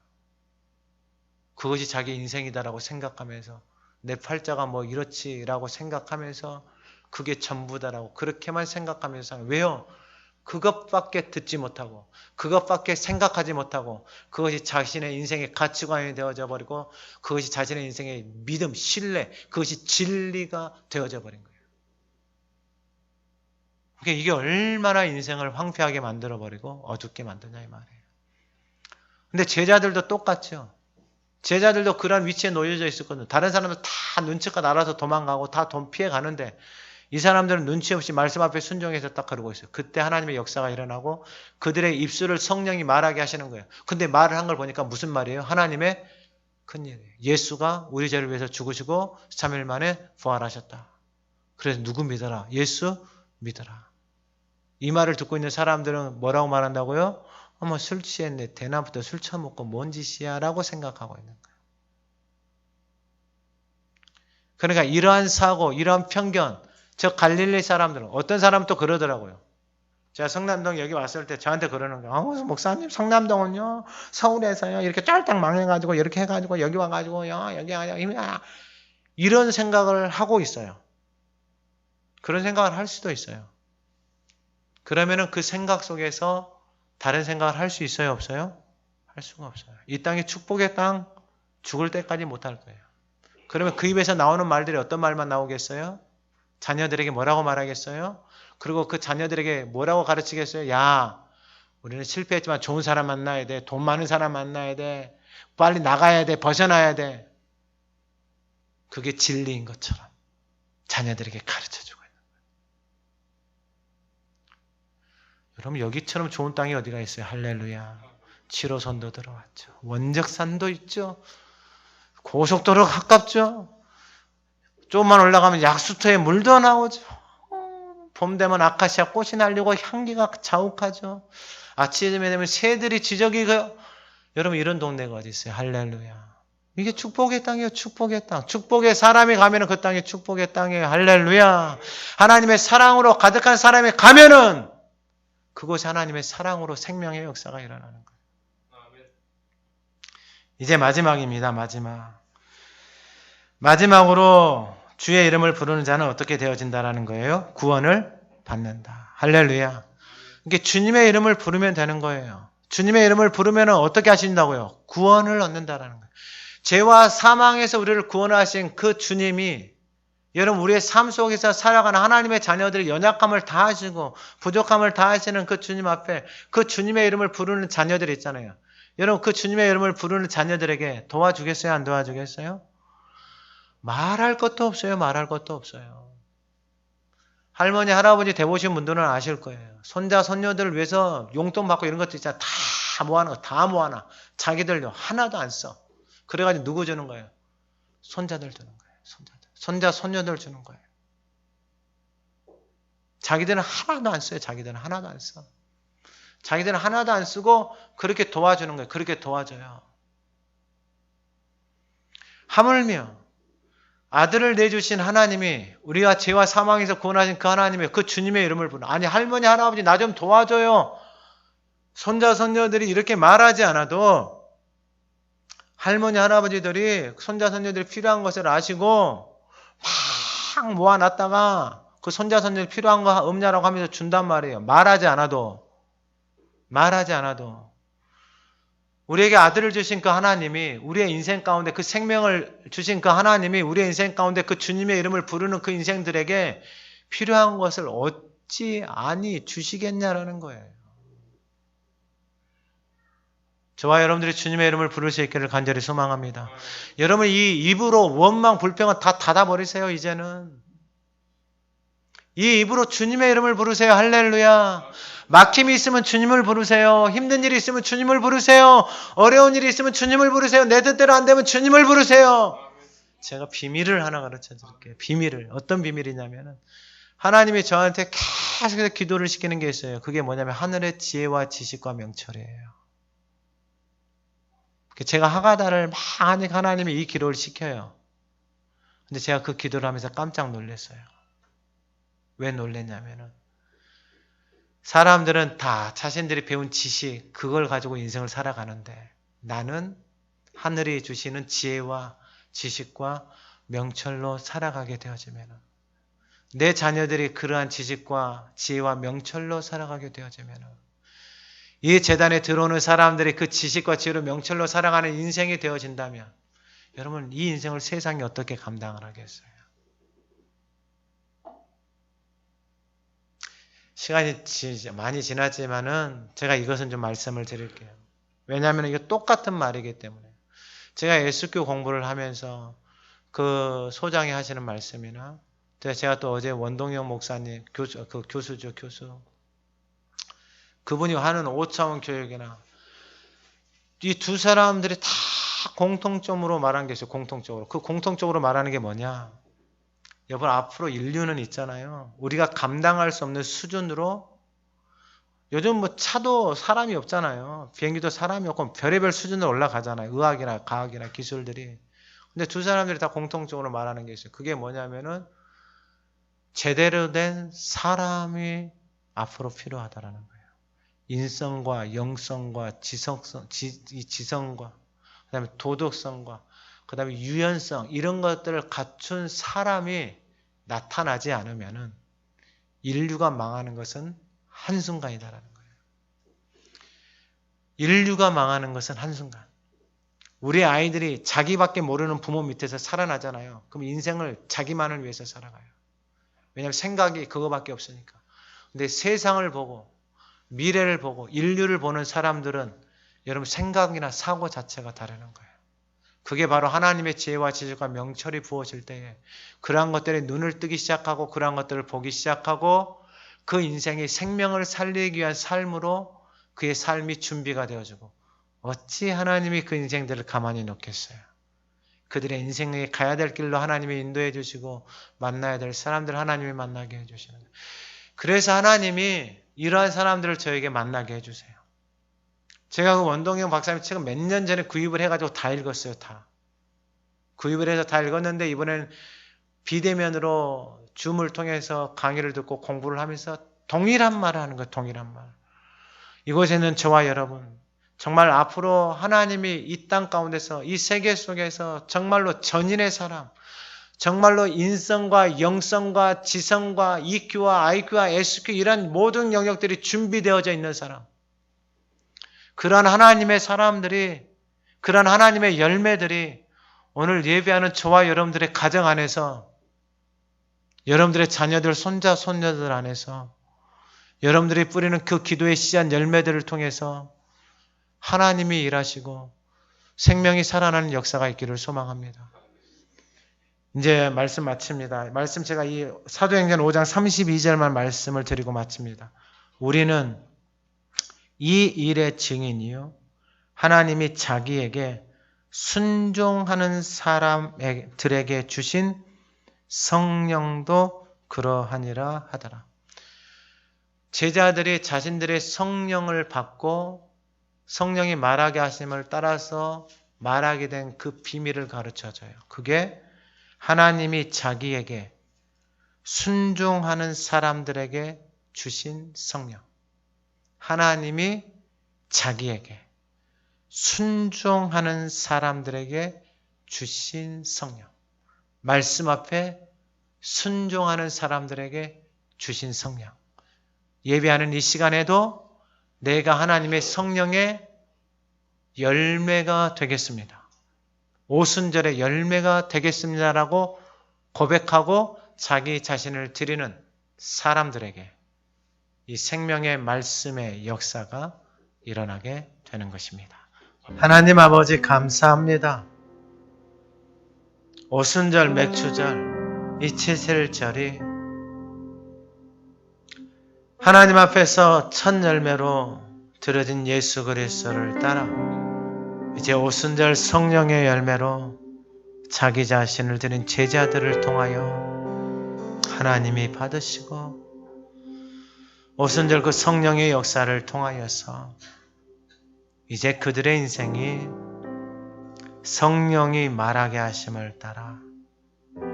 Speaker 1: 그것이 자기 인생이다라고 생각하면서 내 팔자가 뭐 이렇지라고 생각하면서 그게 전부다라고 그렇게만 생각하면서 왜요? 그것밖에 듣지 못하고 그것밖에 생각하지 못하고 그것이 자신의 인생의 가치관이 되어져 버리고 그것이 자신의 인생의 믿음, 신뢰, 그것이 진리가 되어져 버린 거예요. 그러니까 이게 얼마나 인생을 황폐하게 만들어 버리고 어둡게 만드냐 이 말이에요. 근데 제자들도 똑같죠. 제자들도 그런 위치에 놓여져 있었거든요. 다른 사람들 다 눈치껏 알아서 도망가고 다 돈 피해 가는데 이 사람들은 눈치 없이 말씀 앞에 순종해서 딱 그러고 있어요. 그때 하나님의 역사가 일어나고 그들의 입술을 성령이 말하게 하시는 거예요. 근데 말을 한 걸 보니까 무슨 말이에요? 하나님의 큰일이에요. 예수가 우리 죄를 위해서 죽으시고 3일 만에 부활하셨다. 그래서 누구 믿어라? 예수 믿어라. 이 말을 듣고 있는 사람들은 뭐라고 말한다고요? 어머 술 취했네. 대낮부터 술 처먹고 뭔 짓이야 라고 생각하고 있는 거예요. 그러니까 이러한 사고, 이러한 편견, 저 갈릴리 사람들은 어떤 사람은 또 그러더라고요. 제가 성남동 여기 왔을 때 저한테 그러는 거예요. 목사님 성남동은요 서울에서요 이렇게 쫄딱 망해가지고 이렇게 해가지고 여기 와가지고요 여기 와가지고 이런 생각을 하고 있어요. 그런 생각을 할 수도 있어요. 그러면은 그 생각 속에서 다른 생각을 할 수 있어요 없어요? 할 수가 없어요. 이 땅이 축복의 땅 죽을 때까지 못할 거예요. 그러면 그 입에서 나오는 말들이 어떤 말만 나오겠어요? 자녀들에게 뭐라고 말하겠어요? 그리고 그 자녀들에게 뭐라고 가르치겠어요? 야, 우리는 실패했지만 좋은 사람 만나야 돼. 돈 많은 사람 만나야 돼. 빨리 나가야 돼. 벗어나야 돼. 그게 진리인 것처럼 자녀들에게 가르쳐주고 있는 거예요. 여러분 여기처럼 좋은 땅이 어디가 있어요? 할렐루야. 7호선도 들어왔죠. 원적산도 있죠. 고속도로 가깝죠. 조금만 올라가면 약수터에 물도 나오죠. 봄 되면 아카시아 꽃이 날리고 향기가 자욱하죠. 아침에 되면 새들이 지저귀고 여러분 이런 동네가 어디 있어요? 할렐루야. 이게 축복의 땅이에요. 축복의 땅. 축복의 사람이 가면은 그 땅이 축복의 땅이에요. 할렐루야. 하나님의 사랑으로 가득한 사람이 가면은 그곳에 하나님의 사랑으로 생명의 역사가 일어나는 거예요. 이제 마지막입니다. 마지막으로 주의 이름을 부르는 자는 어떻게 되어진다라는 거예요? 구원을 받는다. 할렐루야. 이게 주님의 이름을 부르면 되는 거예요. 주님의 이름을 부르면 어떻게 하신다고요? 구원을 얻는다라는 거예요. 죄와 사망에서 우리를 구원하신 그 주님이 여러분 우리의 삶 속에서 살아가는 하나님의 자녀들의 연약함을 다하시고 부족함을 다하시는 그 주님 앞에 그 주님의 이름을 부르는 자녀들이 있잖아요. 여러분 그 주님의 이름을 부르는 자녀들에게 도와주겠어요? 안 도와주겠어요? 말할 것도 없어요. 말할 것도 없어요. 할머니, 할아버지 돼보신 분들은 아실 거예요. 손자, 손녀들을 위해서 용돈 받고 이런 것도 있잖아. 다 모아놔. 다 모아놔. 자기들요. 하나도 안 써. 그래가지고 누구 주는 거예요? 손자들 주는 거예요. 손자들. 손자, 손녀들 주는 거예요. 자기들은 하나도 안 써요. 자기들은 하나도 안 써. 자기들은 하나도 안 쓰고 그렇게 도와주는 거예요. 그렇게 도와줘요. 하물며 아들을 내주신 하나님이 우리가 죄와 사망에서 구원하신 그 하나님의 그 주님의 이름을 부르는 아니 할머니 할아버지 나 좀 도와줘요. 손자 손녀들이 이렇게 말하지 않아도 할머니 할아버지들이 손자 손녀들이 필요한 것을 아시고 막 모아놨다가 그 손자 손녀들이 필요한 거 없냐라고 하면서 준단 말이에요. 말하지 않아도 우리에게 아들을 주신 그 하나님이 우리의 인생 가운데 그 생명을 주신 그 하나님이 우리의 인생 가운데 그 주님의 이름을 부르는 그 인생들에게 필요한 것을 어찌 아니 주시겠냐라는 거예요. 저와 여러분들이 주님의 이름을 부를 수 있기를 간절히 소망합니다. 여러분 이 입으로 원망 불평은 다 닫아버리세요. 이제는 이 입으로 주님의 이름을 부르세요. 할렐루야. 막힘이 있으면 주님을 부르세요. 힘든 일이 있으면 주님을 부르세요. 어려운 일이 있으면 주님을 부르세요. 내 뜻대로 안 되면 주님을 부르세요. 제가 비밀을 하나 가르쳐 드릴게요. 비밀을. 어떤 비밀이냐면은 하나님이 저한테 계속해서 기도를 시키는 게 있어요. 그게 뭐냐면 하늘의 지혜와 지식과 명철이에요. 제가 하가다를 막 하니까 하나님이 이 기도를 시켜요. 근데 제가 그 기도를 하면서 깜짝 놀랐어요. 왜 놀랐냐면은 사람들은 다 자신들이 배운 지식 그걸 가지고 인생을 살아가는데 나는 하늘이 주시는 지혜와 지식과 명철로 살아가게 되어지면 내 자녀들이 그러한 지식과 지혜와 명철로 살아가게 되어지면 이 재단에 들어오는 사람들이 그 지식과 지혜로 명철로 살아가는 인생이 되어진다면 여러분 이 인생을 세상이 어떻게 감당을 하겠어요? 시간이 많이 지났지만은 제가 이것은 좀 말씀을 드릴게요. 왜냐하면 이게 똑같은 말이기 때문에. 제가 예수교 공부를 하면서 그 소장이 하시는 말씀이나 제가 또 어제 원동영 목사님 교수죠. 그분이 하는 5차원 교육이나 이 두 사람들이 다 공통점으로 말한 게 있어요. 공통적으로. 그 공통적으로 말하는 게 뭐냐? 여러분, 앞으로 인류는 있잖아요. 우리가 감당할 수 없는 수준으로, 요즘 뭐 차도 사람이 없잖아요. 비행기도 사람이 없고 별의별 수준으로 올라가잖아요. 의학이나 과학이나 기술들이. 근데 두 사람들이 다 공통적으로 말하는 게 있어요. 그게 뭐냐면은 제대로 된 사람이 앞으로 필요하다라는 거예요. 인성과 영성과 지성과 그다음에 도덕성과 그다음에 유연성, 이런 것들을 갖춘 사람이 나타나지 않으면은 인류가 망하는 것은 한순간이다라는 거예요. 인류가 망하는 것은 한순간. 우리 아이들이 자기밖에 모르는 부모 밑에서 살아나잖아요. 그럼 인생을 자기만을 위해서 살아가요. 왜냐하면 생각이 그거밖에 없으니까. 근데 세상을 보고 미래를 보고 인류를 보는 사람들은 여러분 생각이나 사고 자체가 다르는 거예요. 그게 바로 하나님의 지혜와 지식과 명철이 부어질 때에 그러한 것들에 눈을 뜨기 시작하고 그러한 것들을 보기 시작하고 그 인생이 생명을 살리기 위한 삶으로 그의 삶이 준비가 되어지고, 어찌 하나님이 그 인생들을 가만히 놓겠어요. 그들의 인생에 가야 될 길로 하나님이 인도해 주시고 만나야 될 사람들 하나님이 만나게 해주시는 거예요. 그래서 하나님이 이러한 사람들을 저에게 만나게 해주세요. 제가 그 원동영 박사님 책은 몇 년 전에 구입을 해가지고 다 읽었어요. 다. 구입을 해서 다 읽었는데 이번엔 비대면으로 줌을 통해서 강의를 듣고 공부를 하면서 동일한 말을 하는 거예요. 동일한 말. 이곳에는 저와 여러분 정말 앞으로 하나님이 이 땅 가운데서 이 세계 속에서 정말로 전인의 사람, 정말로 인성과 영성과 지성과 EQ와 IQ와 SQ 이런 모든 영역들이 준비되어져 있는 사람, 그러한 하나님의 사람들이, 그러한 하나님의 열매들이 오늘 예배하는 저와 여러분들의 가정 안에서, 여러분들의 자녀들, 손자, 손녀들 안에서 여러분들이 뿌리는 그 기도의 씨앗 열매들을 통해서 하나님이 일하시고 생명이 살아나는 역사가 있기를 소망합니다. 이제 말씀 마칩니다. 말씀 제가 이 사도행전 5장 32절만 말씀을 드리고 마칩니다. 우리는 이 일의 증인이요 하나님이 자기에게 순종하는 사람들에게 주신 성령도 그러하니라 하더라. 제자들이 자신들의 성령을 받고 성령이 말하게 하심을 따라서 말하게 된 그 비밀을 가르쳐줘요. 그게 하나님이 자기에게 순종하는 사람들에게 주신 성령. 하나님이 자기에게 순종하는 사람들에게 주신 성령. 말씀 앞에 순종하는 사람들에게 주신 성령. 예배하는 이 시간에도 내가 하나님의 성령의 열매가 되겠습니다. 오순절의 열매가 되겠습니다라고 고백하고 자기 자신을 드리는 사람들에게 이 생명의 말씀의 역사가 일어나게 되는 것입니다. 하나님 아버지 감사합니다. 오순절, 맥주절, 이 칠칠절이 하나님 앞에서 첫 열매로 드려진 예수 그리스도를 따라 이제 오순절 성령의 열매로 자기 자신을 드린 제자들을 통하여 하나님이 받으시고 오순절 그 성령의 역사를 통하여서 이제 그들의 인생이 성령이 말하게 하심을 따라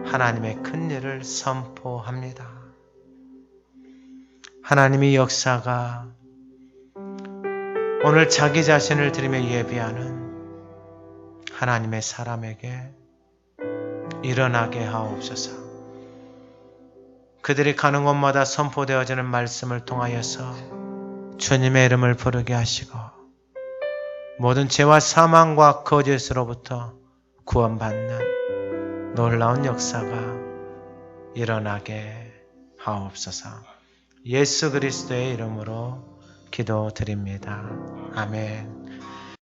Speaker 1: 하나님의 큰 일을 선포합니다. 하나님의 역사가 오늘 자기 자신을 드리며 예비하는 하나님의 사람에게 일어나게 하옵소서. 그들이 가는 곳마다 선포되어지는 말씀을 통하여서 주님의 이름을 부르게 하시고 모든 죄와 사망과 거짓으로부터 구원받는 놀라운 역사가 일어나게 하옵소서. 예수 그리스도의 이름으로 기도드립니다. 아멘.